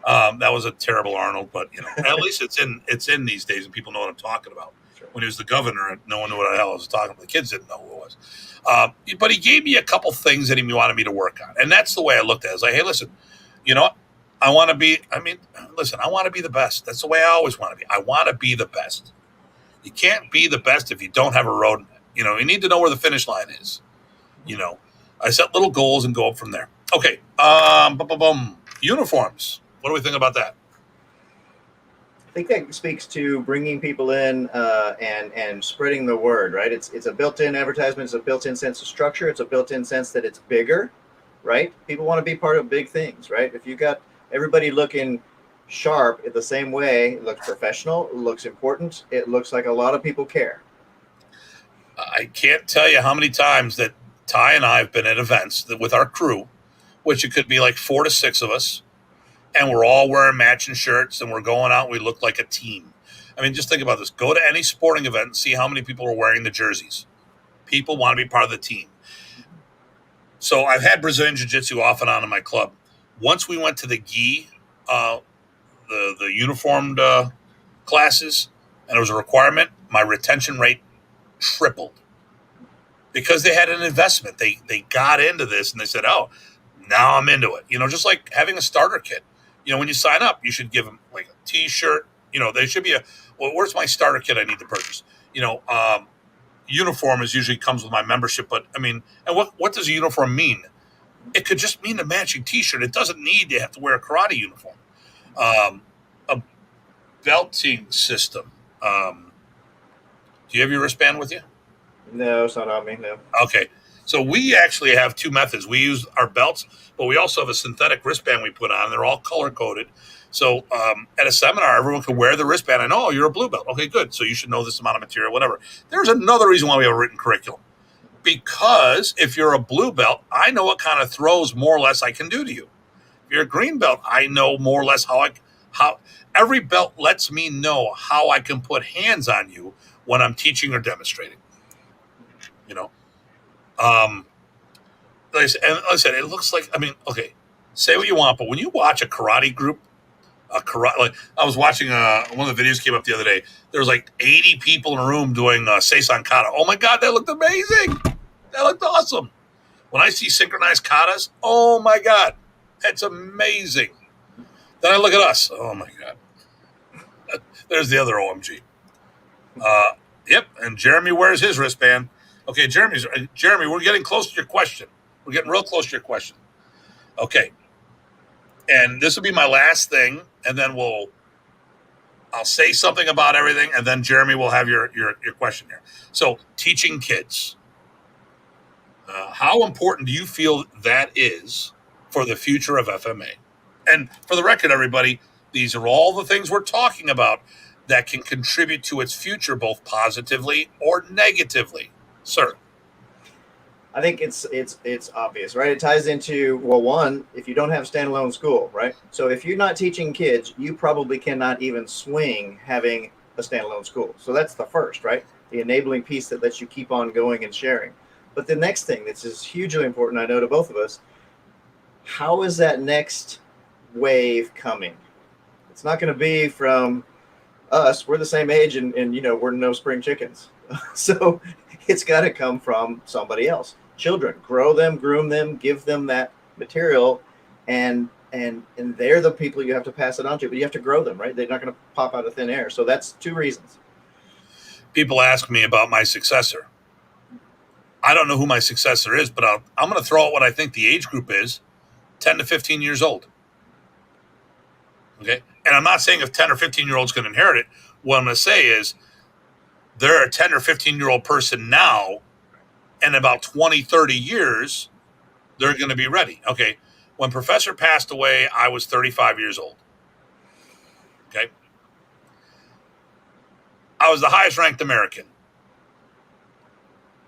That was a terrible Arnold, but at least it's in these days, and people know what I'm talking about. Sure. When he was the governor, no one knew what the hell I was talking about. The kids didn't know who it was. But he gave me a couple things that he wanted me to work on, and that's the way I looked at it. I was like, hey, listen, you know what? I want to be the best. That's the way I always want to be. I want to be the best. You can't be the best if you don't have a road. You need to know where the finish line is. I set little goals and go up from there. Okay. Uniforms. What do we think about that? I think that speaks to bringing people in and spreading the word, right? It's a built-in advertisement. It's a built-in sense of structure. It's a built-in sense that it's bigger, right? People want to be part of big things, right? If you got everybody looking sharp in the same way, it looks professional, it looks important, it looks like a lot of people care. I can't tell you how many times that Ty and I have been at events with our crew, which it could be like 4 to 6 of us, and we're all wearing matching shirts, and we're going out, and we look like a team. I mean, just think about this. Go to any sporting event and see how many people are wearing the jerseys. People want to be part of the team. So I've had Brazilian Jiu-Jitsu off and on in my club. Once we went to the gi, the uniformed classes, and it was a requirement, my retention rate tripled. Because they had an investment. They got into this, and they said, oh, now I'm into it. Just like having a starter kit. When you sign up, you should give them like a T-shirt. There should be where's my starter kit I need to purchase? Uniform usually comes with my membership, but I mean, and what does a uniform mean? It could just mean a matching T-shirt. It doesn't need to have to wear a karate uniform. A belting system. Do you have your wristband with you? No, it's not on me, no. Okay. So we actually have 2 methods. We use our belts, but we also have a synthetic wristband we put on. They're all color-coded. So at a seminar, everyone can wear the wristband. And, oh, you're a blue belt. Okay, good. So you should know this amount of material, whatever. There's another reason why we have a written curriculum. Because if you're a blue belt, I know what kind of throws more or less I can do to you. If you're a green belt, I know more or less how every belt lets me know how I can put hands on you when I'm teaching or demonstrating. Like I said, it looks like, okay, say what you want, but when you watch a karate group, like I was watching one of the videos came up the other day. There was like 80 people in a room doing Seisan kata. Oh my God, that looked amazing. That looked awesome. When I see synchronized katas, oh my God, that's amazing. Then I look at us. Oh my God. There's the other OMG. Yep, and Jeremy wears his wristband. Okay, Jeremy, we're getting close to your question. We're getting real close to your question. Okay. And this will be my last thing, and then I'll say something about everything, and then Jeremy will have your question here. So, teaching kids. How important do you feel that is for the future of FMA? And for the record, everybody, these are all the things we're talking about that can contribute to its future, both positively or negatively. Sir. I think it's obvious, right? It ties into, well, one, if you don't have standalone school, right? So if you're not teaching kids, you probably cannot even swing having a standalone school. So that's the first, right? The enabling piece that lets you keep on going and sharing. But the next thing that's is hugely important, I know to both of us, how is that next wave coming? It's not going to be from us. We're the same age, and we're no spring chickens. So It's got to come from somebody else. Children, grow them, groom them, give them that material, and they're the people you have to pass it on to. But you have to grow them, right? They're not going to pop out of thin air. So that's two reasons. People ask me about my successor. I don't know who my successor is, but I'm going to throw out what I think the age group is: 10 to 15 years old. Okay, and I'm not saying if 10 or 15-year-olds can inherit it. What I'm going to say is they're a 10 or 15-year-old person now, and in about 20, 30 years, they're going to be ready. Okay, when Professor passed away, I was 35 years old. Okay, I was the highest ranked American.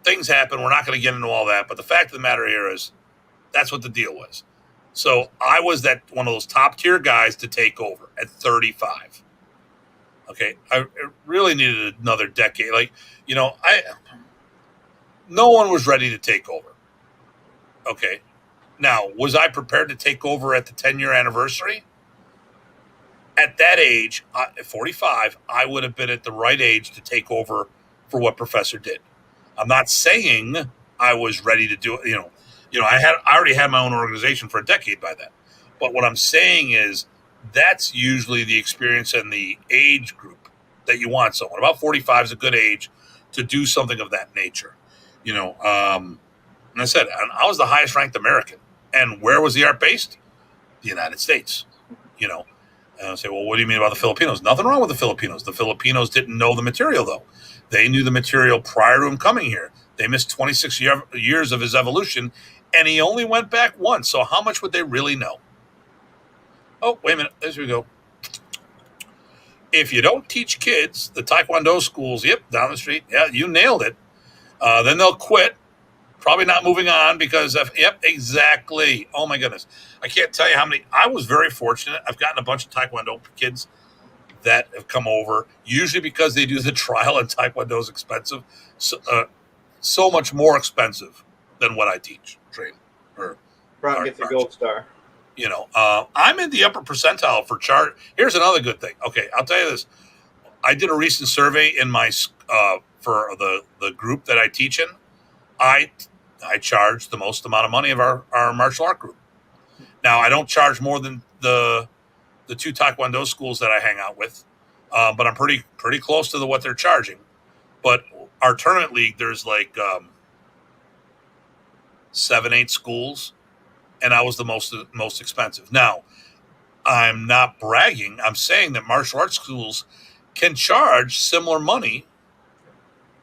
Things happen. We're not going to get into all that, but the fact of the matter here is that's what the deal was. So I was that one of those top tier guys to take over at 35. Okay, I really needed another decade. Like, no one was ready to take over. Okay, now was I prepared to take over at the 10-year anniversary? At that age, at 45, I would have been at the right age to take over for what Professor did. I'm not saying I was ready to do it. I already had my own organization for a decade by then. But what I'm saying is that's usually the experience and the age group that you want someone. About 45 is a good age to do something of that nature. And I said, I was the highest ranked American. And where was the art based? The United States. And I say, well, what do you mean about the Filipinos? Nothing wrong with the Filipinos. The Filipinos didn't know the material, though. They knew the material prior to him coming here. They missed 26 years of his evolution, and he only went back once. So how much would they really know? Oh, wait a minute. There we go. If you don't teach kids, the Taekwondo schools, down the street, you nailed it. Then they'll quit. Probably not moving on because of, exactly. Oh, my goodness. I can't tell you how many. I was very fortunate. I've gotten a bunch of Taekwondo kids that have come over, usually because they do the trial, and Taekwondo is expensive. So much more expensive than what I teach, train. Brock gets a gold star. I'm in the upper percentile for chart. Here's another good thing. Okay, I'll tell you this. I did a recent survey in my for the group that I teach in. I charge the most amount of money of our martial art group. Now, I don't charge more than the two Taekwondo schools that I hang out with, but I'm pretty close to what they're charging. But our tournament league, there's like 7-8 schools, and I was the most expensive. Now, I'm not bragging. I'm saying that martial arts schools can charge similar money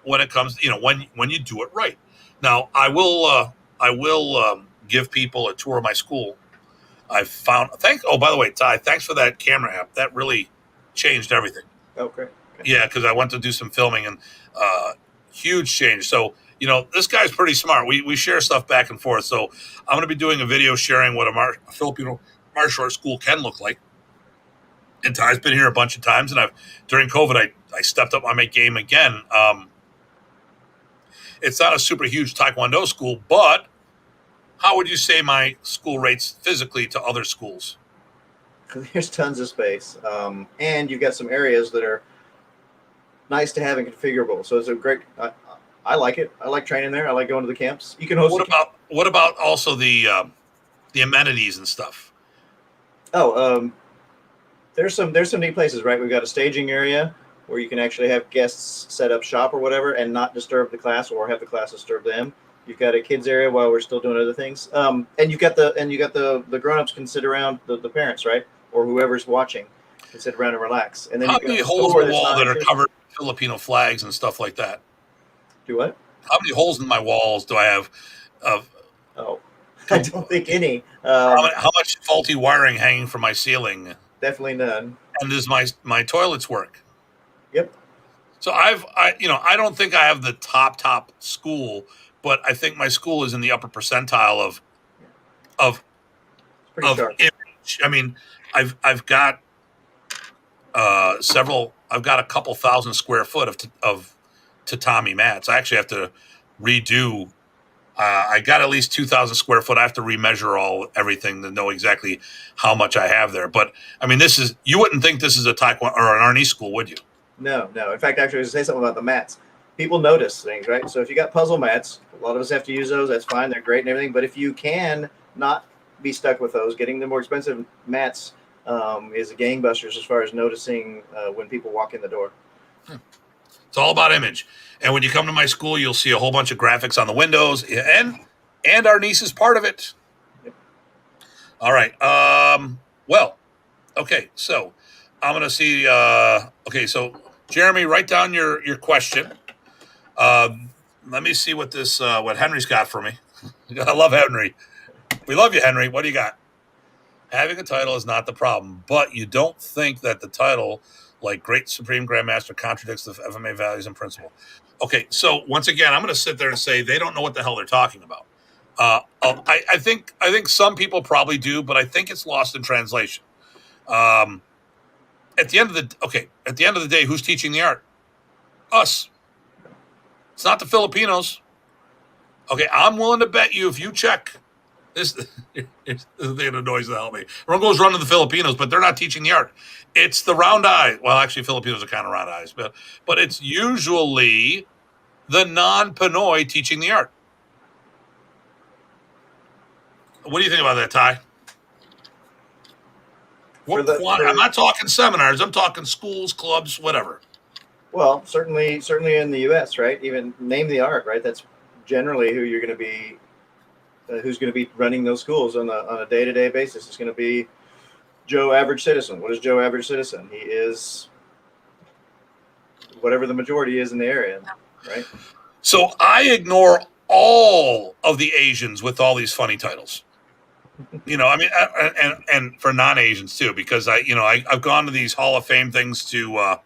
when it comes, when you do it right. Now, I will give people a tour of my school. I found. Oh, by the way, Ty, thanks for that camera app. That really changed everything. Okay. Yeah, because I went to do some filming and huge change. So this guy's pretty smart. We share stuff back and forth. So I'm going to be doing a video sharing what a Filipino martial arts school can look like. And Ty's been here a bunch of times, and during COVID I stepped up my game again. It's not a super huge Taekwondo school, but how would you say my school rates physically to other schools? There's tons of space, and you've got some areas that are nice to have and configurable. So it's a great. I like it. I like training there. I like going to the camps. You can host. What about also the amenities and stuff? Oh, there's some neat places, right? We've got a staging area where you can actually have guests set up shop or whatever and not disturb the class or have the class disturb them. You've got a kids area while we're still doing other things. And you got the grown-ups can sit around the parents, right? Or whoever's watching can sit around and relax. And then how many holes in the wall that are covered with Filipino flags and stuff like that? Do what? How many holes in my walls do I have? I don't think any. How much faulty wiring hanging from my ceiling? Definitely none. And does my toilets work? Yep. So I don't think I have the top school, but I think my school is in the upper percentile of image. I mean, I've got I've got a couple thousand square foot of tatami mats. I actually have to redo. I got at least 2,000 square foot. I have to remeasure everything to know exactly how much I have there. But I mean, you wouldn't think this is a Taekwondo or an Arnis school, would you? No. In fact, actually, I was going to say something about the mats. people notice things, right? So if you got puzzle mats, a lot of us have to use those. That's fine. They're great and everything. But if you can not be stuck with those, getting the more expensive mats is a gangbusters as far as noticing when people walk in the door. It's all about image. And when you come to my school, you'll see a whole bunch of graphics on the windows, and our niece is part of it. Yep. All right. Well, okay. So I'm gonna see. Okay. So Jeremy, write down your question. Let me see what Henry's got for me. I love Henry. We love you, Henry. What do you got? Having a title is not the problem, but you don't think that the title, like Great Supreme Grandmaster, contradicts the FMA values and principle. Okay, so once again, I'm going to sit there and say they don't know what the hell they're talking about. I think some people probably do, but I think it's lost in translation. At the end of the day, who's teaching the art? Us. It's not the Filipinos. Okay, I'm willing to bet you if you check this the thing that annoys the hell out of me. Everyone goes run to the Filipinos, but they're not teaching the art. It's the round eye. Well, actually, Filipinos are kind of round eyes, but it's usually the non-Pinoy teaching the art. What do you think about that, Ty? I'm not talking seminars. I'm talking schools, clubs, whatever. Well, certainly in the U.S., right? Even name the art, right? That's generally who you're going to be. Who's going to be running those schools on a day-to-day basis? It's going to be Joe Average Citizen. What is Joe Average Citizen? He is whatever the majority is in the area, right? So I ignore all of the Asians with all these funny titles. I mean, and for non-Asians too, because I've gone to these Hall of Fame things to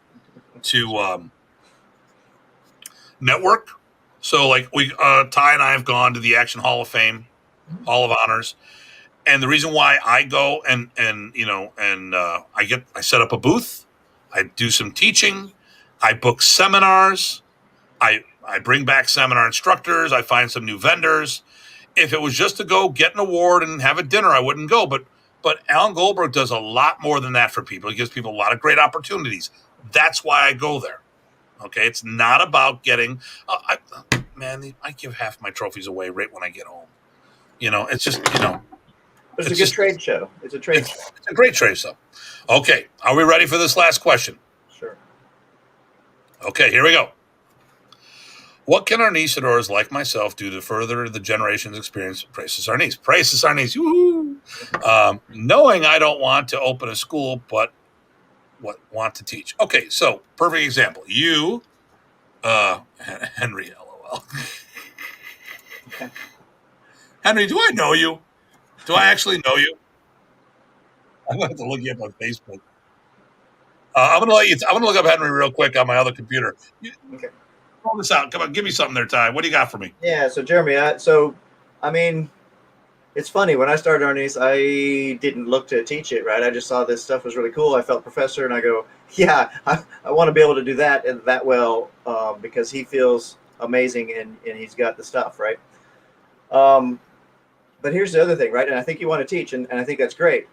network. So like Ty and I have gone to the Action Hall of Fame, Hall of Honors, and the reason why I go and I set up a booth, I do some teaching, I book seminars, I bring back seminar instructors, I find some new vendors. If it was just to go get an award and have a dinner, I wouldn't go. But Alan Goldberg does a lot more than that for people. He gives people a lot of great opportunities. That's why I go there. Okay, it's not about getting. I give half my trophies away right when I get home. It's just But it's a good trade show. It's a trade. It's a great trade show. Okay, are we ready for this last question? Sure. Okay, here we go. What can Arnisadors like myself do to further the generation's experience of Presas Arnis? Presas Arnis, woohoo! Knowing I don't want to open a school, but want to teach. Okay, so perfect example. You, Henry, LOL. Henry, do I know you? Do I actually know you? I'm going to have to look you up on Facebook. I'm going to look up Henry real quick on my other computer. Okay. Pull this out. Come on, give me something there, Ty. What do you got for me? Yeah, so Jeremy, I mean, it's funny. When I started Arnis, I didn't look to teach it, right? I just saw this stuff was really cool. I felt professor, and I go, yeah, I want to be able to do that and that well because he feels amazing and he's got the stuff, right? But here's the other thing, right? And I think you want to teach, and I think that's great.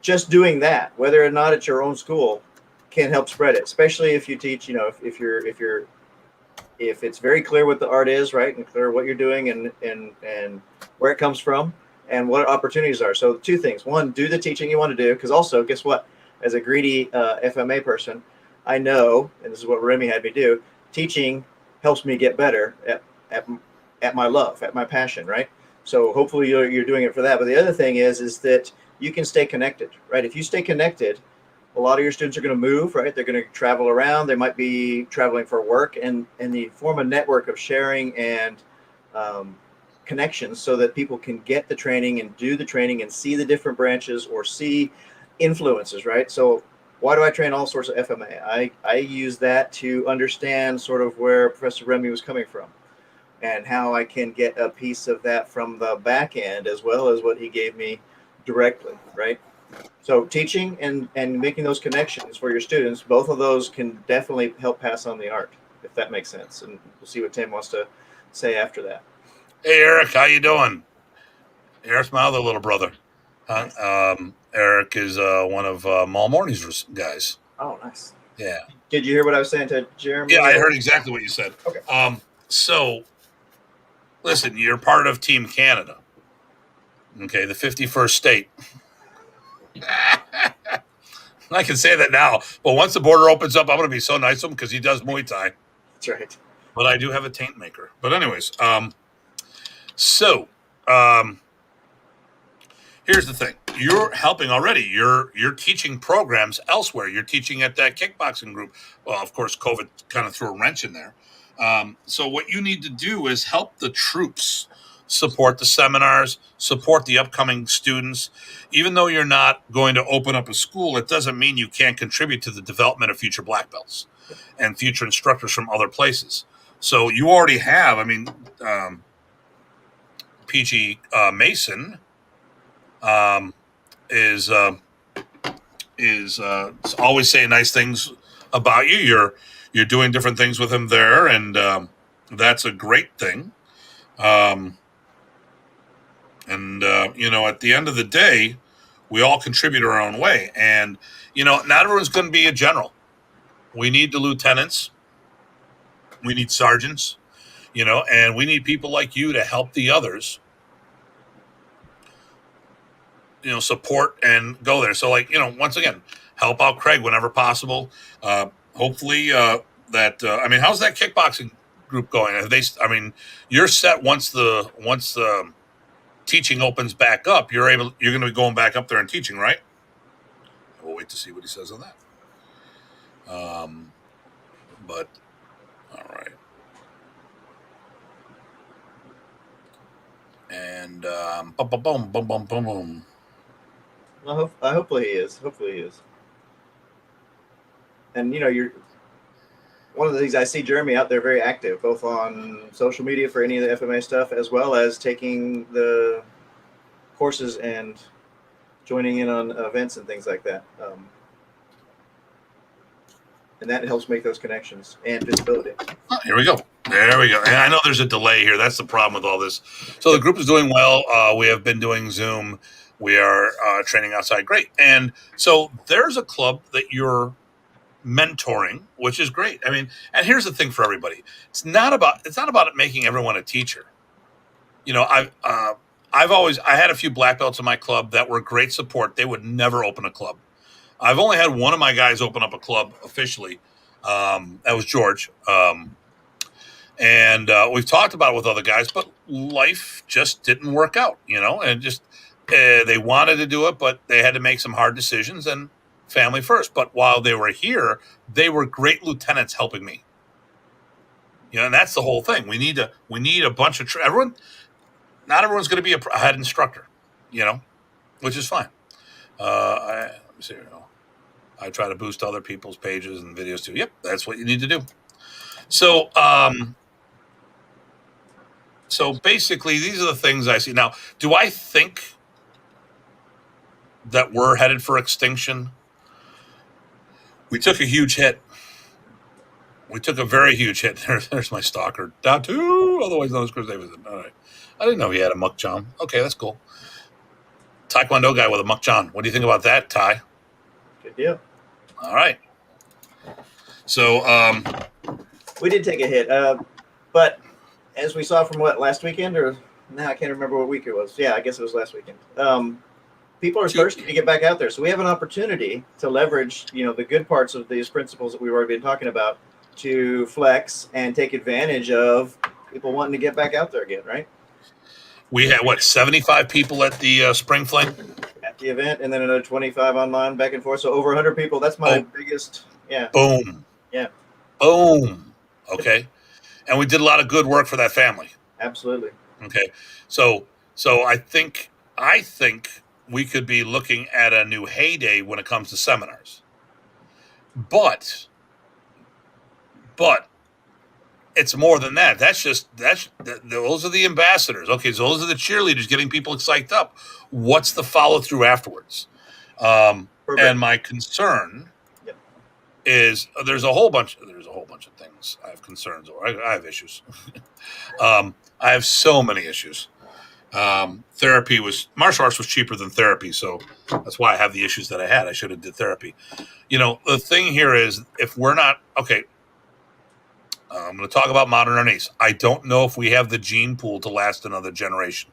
Just doing that, whether or not it's your own school, can help spread it, especially if you teach, if it's very clear what the art is, right, and clear what you're doing and where it comes from and what opportunities are. So two things. One, do the teaching you want to do, because also, guess what? As a greedy FMA person, I know, and this is what Remy had me do, teaching helps me get better at my love, at my passion, right? So hopefully you're doing it for that. But the other thing is that you can stay connected, right? If you stay connected, a lot of your students are going to move, right? They're going to travel around. They might be traveling for work, and they form a network of sharing and connections so that people can get the training and do the training and see the different branches or see influences, right? So why do I train all sorts of FMA? I use that to understand sort of where Professor Remy was coming from and how I can get a piece of that from the back end as well as what he gave me directly, right? So teaching and making those connections for your students, both of those can definitely help pass on the art, if that makes sense. And we'll see what Tim wants to say after that. Hey, Eric, how you doing? Eric's my other little brother. Nice. Eric is one of Mal Morning's guys. Oh, nice. Yeah. Did you hear what I was saying to Jeremy? Yeah, I heard exactly what you said. Okay. So, listen, you're part of Team Canada. Okay, the 51st state. I can say that now, but once the border opens up, I'm going to be so nice to him because he does Muay Thai. That's right. But I do have a taint maker. But anyways, so um, here's the thing: you're helping already. You're teaching programs elsewhere. You're teaching at that kickboxing group. Well, of course, COVID kind of threw a wrench in there. So what you need to do is help the troops support the seminars, support the upcoming students. Even though you're not going to open up a school, it doesn't mean you can't contribute to the development of future black belts and future instructors from other places. So you already have, I mean, PG Mason is always saying nice things about you. You're doing different things with him there, and that's a great thing. At the end of the day, we all contribute our own way, and not everyone's going to be a general. We need the lieutenants, we need sergeants, and we need people like you to help the others. Support and go there. So, once again, help out Craig whenever possible. Hopefully, how's that kickboxing group going? Have they? I mean, you're set once the teaching opens back up. You're going to be going back up there and teaching, right? We'll wait to see what he says on that. But all right. And boom, boom, boom, boom, boom. Hopefully he is. And you're one of the things I see Jeremy out there very active, both on social media for any of the FMA stuff, as well as taking the courses and joining in on events and things like that. And that helps make those connections and visibility. Oh, here we go. There we go. And I know there's a delay here. That's the problem with all this. So the group is doing well. We have been doing Zoom. We are training outside. Great. And so there's a club that you're mentoring, which is great. I mean, and here's the thing for everybody. It's not about making everyone a teacher. I had a few black belts in my club that were great support. They would never open a club. I've only had one of my guys open up a club officially. That was George. And we've talked about it with other guys, but life just didn't work out, and just they wanted to do it, but they had to make some hard decisions and family first. But while they were here, they were great lieutenants helping me. And that's the whole thing. We need a bunch of everyone. Not everyone's going to be a head instructor, which is fine. Let me see. I try to boost other people's pages and videos too. Yep, that's what you need to do. So, basically, these are the things I see. Now, do I think that we're headed for extinction? We took a huge hit. We took a very huge hit. There's my stalker, Datu, otherwise known as Chris Davidson. All right. I didn't know he had a muck john. Okay, that's cool. Taekwondo guy with a muck john. What do you think about that, Ty? Good deal. All right. So we did take a hit, but as we saw from last weekend, or now I can't remember what week it was. Yeah, I guess it was last weekend. People are thirsty to get back out there, so we have an opportunity to leverage, the good parts of these principles that we've already been talking about to flex and take advantage of people wanting to get back out there again, right? We had 75 people at the Spring Fling at the event, and then another 25 online, back and forth. So over 100 people. That's my biggest. Yeah. Boom. Yeah. Boom. Okay. And we did a lot of good work for that family. Absolutely. Okay. So I think we could be looking at a new heyday when it comes to seminars. But it's more than that. Those are the ambassadors. Okay, so those are the cheerleaders getting people psyched up. What's the follow through afterwards? And my concern is there's a whole bunch of things I have concerns over. I have issues. I have so many issues. Therapy was martial arts was cheaper than therapy, so that's why I have the issues that I had. I should have did therapy. The thing here is if we're not okay. I'm going to talk about modern Arnis. I don't know if we have the gene pool to last another generation.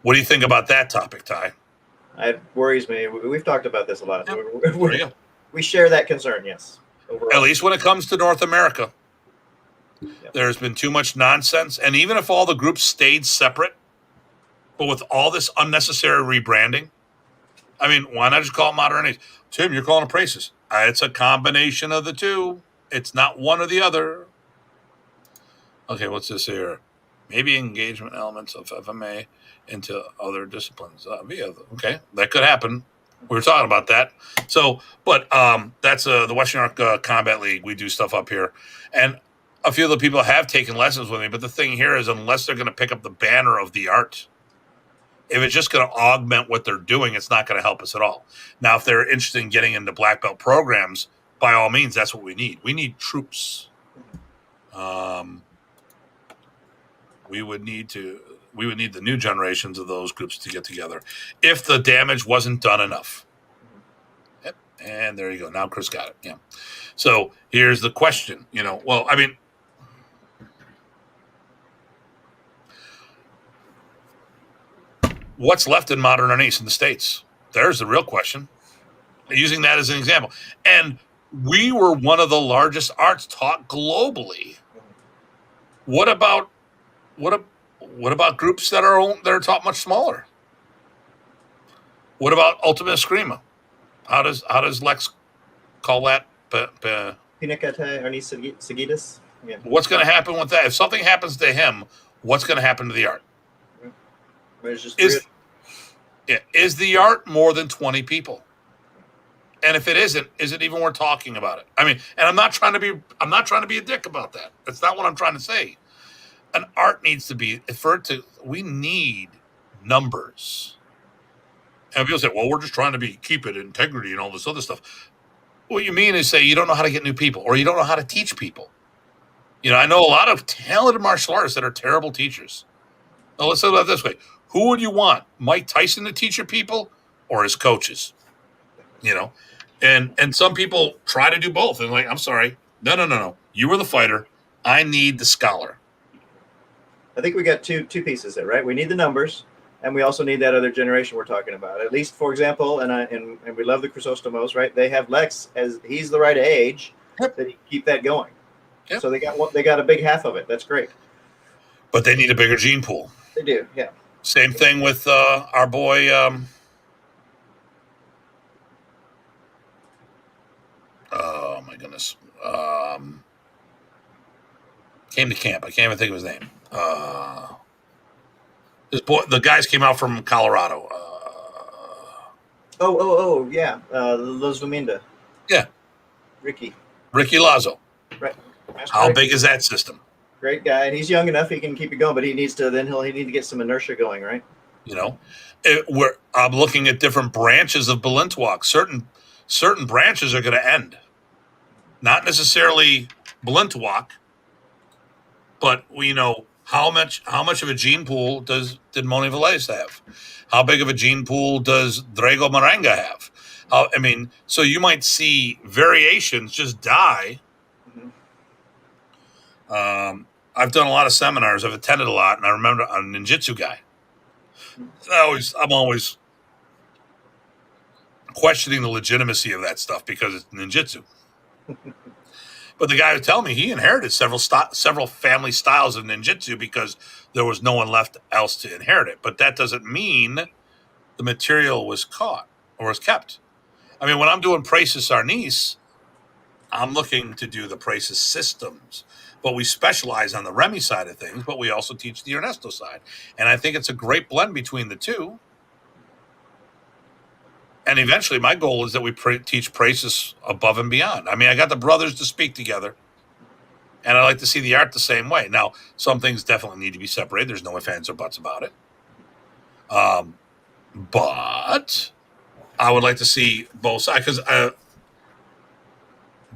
What do you think about that topic, Ty? It worries me. We've talked about this a lot. Yep. There you go. We share that concern, yes. Overall. At least when it comes to North America, Yep. there's been too much nonsense. And even if all the groups stayed separate, but with all this unnecessary rebranding, I mean, why not just call it modern Arnis? Tim, you're calling it Presas. It's a combination of the two. It's not one or the other. Okay, what's this here? Maybe engagement elements of FMA into other disciplines. Okay, that could happen. We were talking about that. So, but that's the Western Arc Combat League. We do stuff up here, and a few of the people have taken lessons with me. But the thing here is, unless they're going to pick up the banner of the art, if it's just going to augment what they're doing, it's not going to help us at all. Now, if they're interested in getting into black belt programs, by all means, that's what we need. We need troops. We would need the new generations of those groups to get together if the damage wasn't done enough. Yep. And there you go. Now Chris got it. Yeah. So here's the question. Well, I mean, what's left in modern Arnis in the States? There's the real question. Using that as an example. And we were one of the largest arts taught globally. What about groups that are taught much smaller? What about Ultimate Eskrima? How does Lex call that? Pinakate Arnis Seguidas. Yeah. What's going to happen with that? If something happens to him, what's going to happen to the art? Is the art more than 20 people? And if it isn't, is it even worth talking about it? I mean, and I'm not trying to be a dick about that. That's not what I'm trying to say. An art needs to be we need numbers. And people say, well, we're just trying to keep it integrity and all this other stuff. What you mean is say you don't know how to get new people or you don't know how to teach people. I know a lot of talented martial artists that are terrible teachers. Now, let's say it this way. Who would you want? Mike Tyson to teach your people or his coaches? And some people try to do both. And I'm sorry. No. You were the fighter. I need the scholar. I think we got two pieces there, right? We need the numbers, and we also need that other generation we're talking about. At least, for example, and we love the Chrysostomos, right? They have Lex as he's the right age that he keep that going. Yep. So they got a big half of it. That's great. But they need a bigger gene pool. They do, yeah. Same thing with our boy. Oh my goodness. Came to camp. I can't even think of his name. This boy, the guys came out from Colorado. Yeah. Los Luminda. Yeah. Ricky Lazo. Right. How big is that system? Great guy, and he's young enough he can keep it going, but he needs to get some inertia going, right? I'm looking at different branches of Balintawak. Certain branches are going to end. Not necessarily Balintawak, but we know how much of a gene pool did Moni Velez have? How big of a gene pool does Drago Maranga have? So you might see variations just die. Mm-hmm. I've done a lot of seminars. I've attended a lot, and I remember a ninjutsu guy. I'm always questioning the legitimacy of that stuff because it's ninjutsu. But the guy was telling me he inherited several family styles of ninjutsu because there was no one left else to inherit it. But that doesn't mean the material was caught or was kept. When I'm doing Presas Arnis, I'm looking to do the Presas systems. But we specialize on the Remy side of things, but we also teach the Ernesto side. And I think it's a great blend between the two. And eventually my goal is that we teach Presas above and beyond. I got the brothers to speak together, and I like to see the art the same way. Now, some things definitely need to be separated. There's no ifs, ands, or buts about it. But I would like to see both sides, because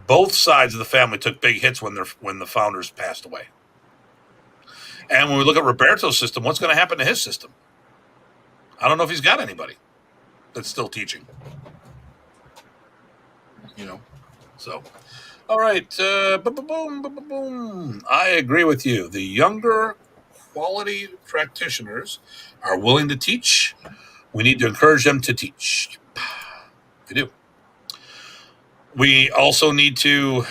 both sides of the family took big hits when the founders passed away. And when we look at Roberto's system, what's going to happen to his system? I don't know if he's got anybody that's still teaching. So, all right. Boom. I agree with you. The younger quality practitioners are willing to teach. We need to encourage them to teach. We do. We also need to,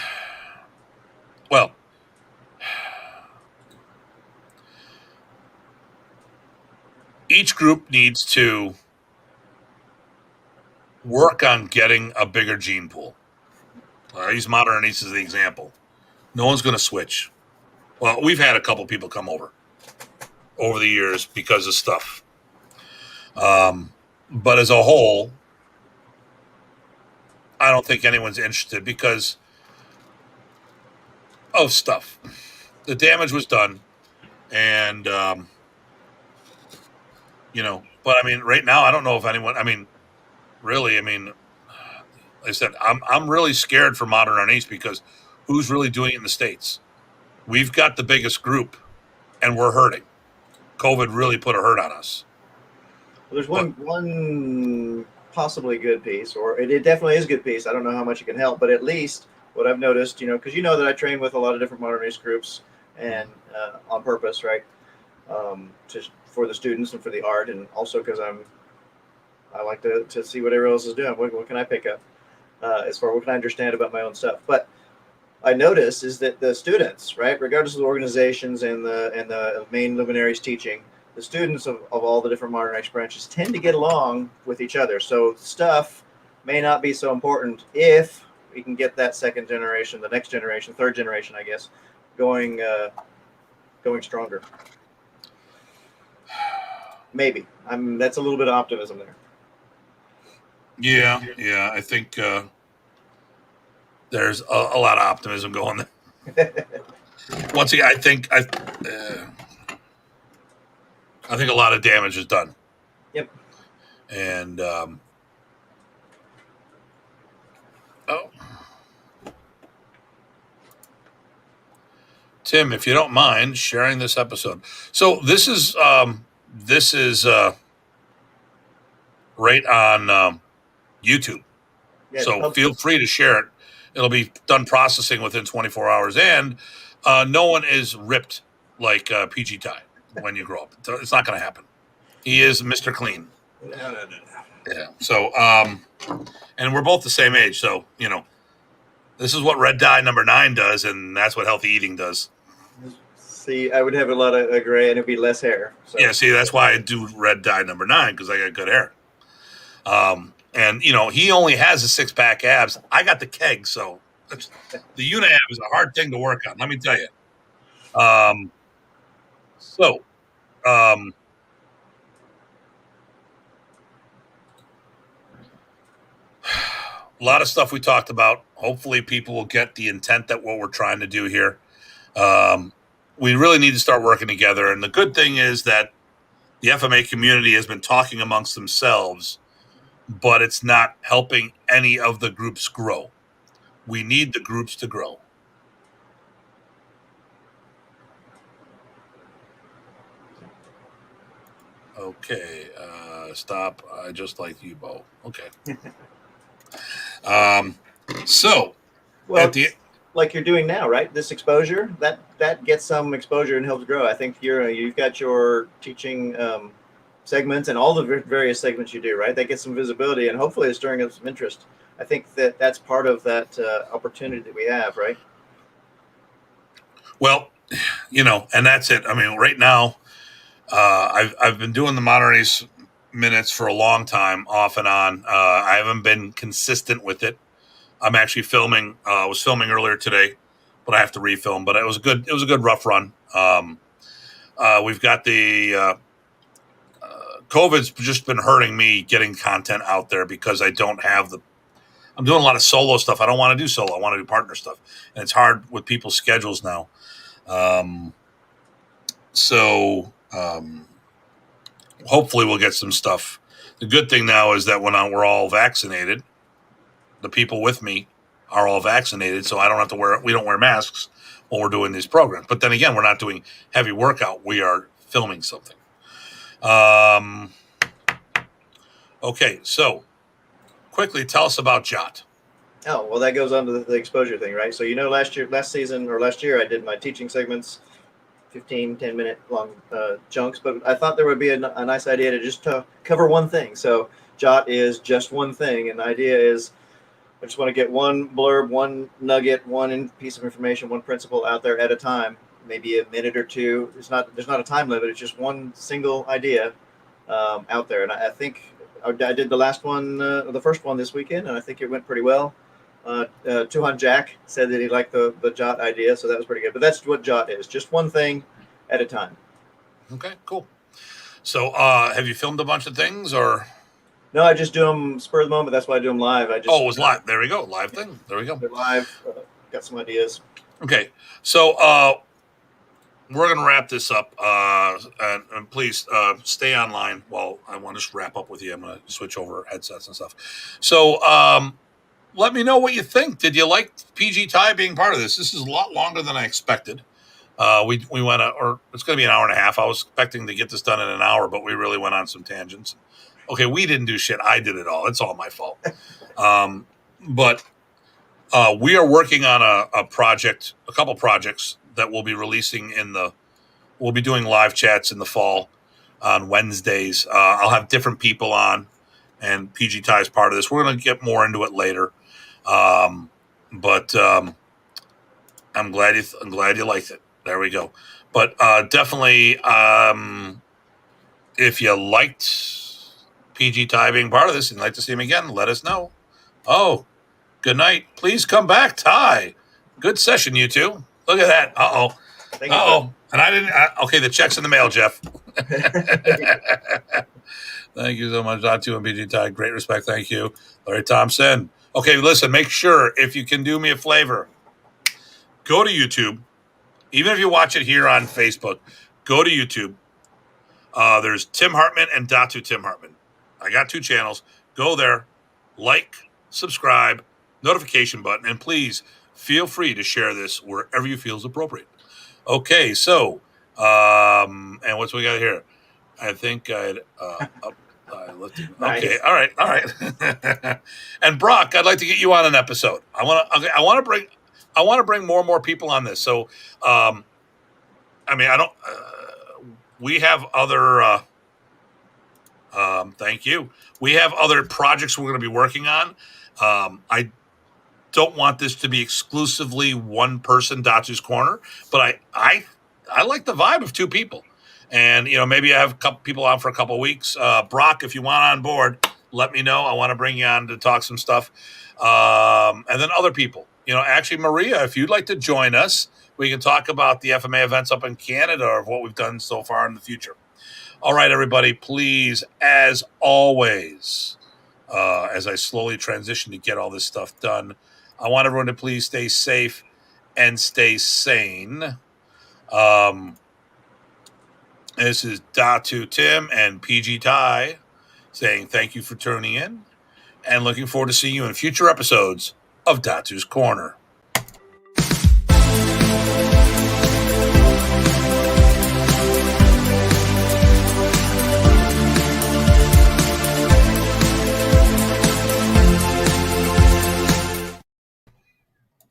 each group needs to work on getting a bigger gene pool. I use Modern Arnis as the example. No one's going to switch. Well, we've had a couple people come over the years because of stuff. But as a whole, I don't think anyone's interested because of stuff. The damage was done. And, but I mean, right now, I don't know if anyone, really, like I said, I'm really scared for Modern Arnis because who's really doing it in the States? We've got the biggest group and we're hurting. COVID really put a hurt on us. Well, there's one possibly good piece, or it definitely is a good piece. I don't know how much it can help, but at least what I've noticed, because that I train with a lot of different Modern Arnis groups and on purpose, right? Just for the students and for the art, and also because I like to see what everyone else is doing. What can I pick up as far as what can I understand about my own stuff? But I notice is that the students, right, regardless of the organizations and the main luminaries teaching, the students of all the different Modern Arts branches tend to get along with each other. So stuff may not be so important if we can get that second generation, the next generation, third generation, I guess, going stronger. Maybe. That's a little bit of optimism there. Yeah. I think there's a lot of optimism going there. Once again, I think a lot of damage is done. Yep. And Tim, if you don't mind sharing this episode. So this is right on YouTube. Yeah, so feel free to share it. It'll be done processing within 24 hours. And no one is ripped like PG Ty when you grow up. It's not going to happen. He is Mr. Clean. No. Yeah. So, and we're both the same age. So, this is what red dye number 9 does. And that's what healthy eating does. See, I would have a lot of gray and it'd be less hair. So. Yeah. See, that's why I do red dye number 9 because I got good hair. And he only has a 6-pack abs. I got the keg, so the unab is a hard thing to work on. Let me tell you. A lot of stuff we talked about. Hopefully, people will get the intent that what we're trying to do here. We really need to start working together. And the good thing is that the FMA community has been talking amongst themselves, but it's not helping any of the groups grow. We need the groups to grow. Okay, stop. I just like you, Bo. Okay. Like you're doing now, right? This exposure that gets some exposure and helps grow. I think you've got your teaching segments and all the various segments you do, right? That gets some visibility and hopefully it's stirring up some interest. I think that's part of that opportunity that we have, right? Well, and that's it. I mean, right now, I've been doing the Modern Arnis minutes for a long time, off and on. I haven't been consistent with it. I'm actually filming. I was filming earlier today, but I have to refilm. But it was a good rough run. We've got the COVID's just been hurting me getting content out there because I don't have I'm doing a lot of solo stuff. I don't want to do solo. I want to do partner stuff, and it's hard with people's schedules now. Hopefully we'll get some stuff. The good thing now is that when we're all vaccinated, the people with me are all vaccinated, so I don't have to we don't wear masks when we're doing these programs. But then again, we're not doing heavy workout. We are filming something. Okay, so quickly tell us about Jot. Oh, well, that goes on to the exposure thing, right? So, last year, I did my teaching segments, 15, 10-minute long chunks, but I thought there would be a nice idea to just cover one thing. So Jot is just one thing, and the idea is I just want to get one blurb, one nugget, one piece of information, one principle out there at a time, maybe a minute or two. There's not a time limit. It's just one single idea out there. And I think I did the first one this weekend, and I think it went pretty well. Tuhan Jack said that he liked the Jot idea, so that was pretty good. But that's what Jot is, just one thing at a time. Okay, cool. So have you filmed a bunch of things, or? No, I just do them spur of the moment. That's why I do them live. It was live. There we go. Live thing. There we go. They're live. Got some ideas. Okay, so we're going to wrap this up, and please stay online while I want to just wrap up with you. I'm going to switch over headsets and stuff. So let me know what you think. Did you like PG Ty being part of this? This is a lot longer than I expected. We went, or it's going to be an hour and a half. I was expecting to get this done in an hour, but we really went on some tangents. Okay, we didn't do shit. I did it all. It's all my fault. But we are working on a couple projects that we'll be releasing we'll be doing live chats in the fall on Wednesdays. I'll have different people on, and PG Ty is part of this. We're going to get more into it later. But I'm glad you liked it. There we go. But definitely, if you liked PG Ty being part of this and you'd like to see him again, let us know. Oh, good night. Please come back, Ty. Good session, you two. Look at that. Uh-oh. And I didn't. Okay, the check's in the mail, Jeff. Thank you so much, Datu and PG Ty. Great respect. Thank you. Larry Thompson. Okay, listen, make sure, if you can do me a favor, go to YouTube. Even if you watch it here on Facebook, go to YouTube. There's Tim Hartman and Datu Tim Hartman. I got 2 channels. Go there, like, subscribe, notification button, and please feel free to share this wherever you feel is appropriate. Okay, so, and what's we got here? I think I lifted. Nice. Okay, all right. And Brock, I'd like to get you on an episode. I want to bring more and more people on this. So, we have other. Thank you. We have other projects we're going to be working on. I don't want this to be exclusively one person, Datu's Corner, but I like the vibe of 2 people. And, maybe I have a couple people on for a couple of weeks. Brock, if you want on board, let me know. I want to bring you on to talk some stuff. And then other people, actually, Maria, if you'd like to join us, we can talk about the FMA events up in Canada or what we've done so far in the future. All right, everybody, please, as always, as I slowly transition to get all this stuff done, I want everyone to please stay safe and stay sane. This is Datu Tim and PG Ty saying thank you for tuning in and looking forward to seeing you in future episodes of Datu's Corner.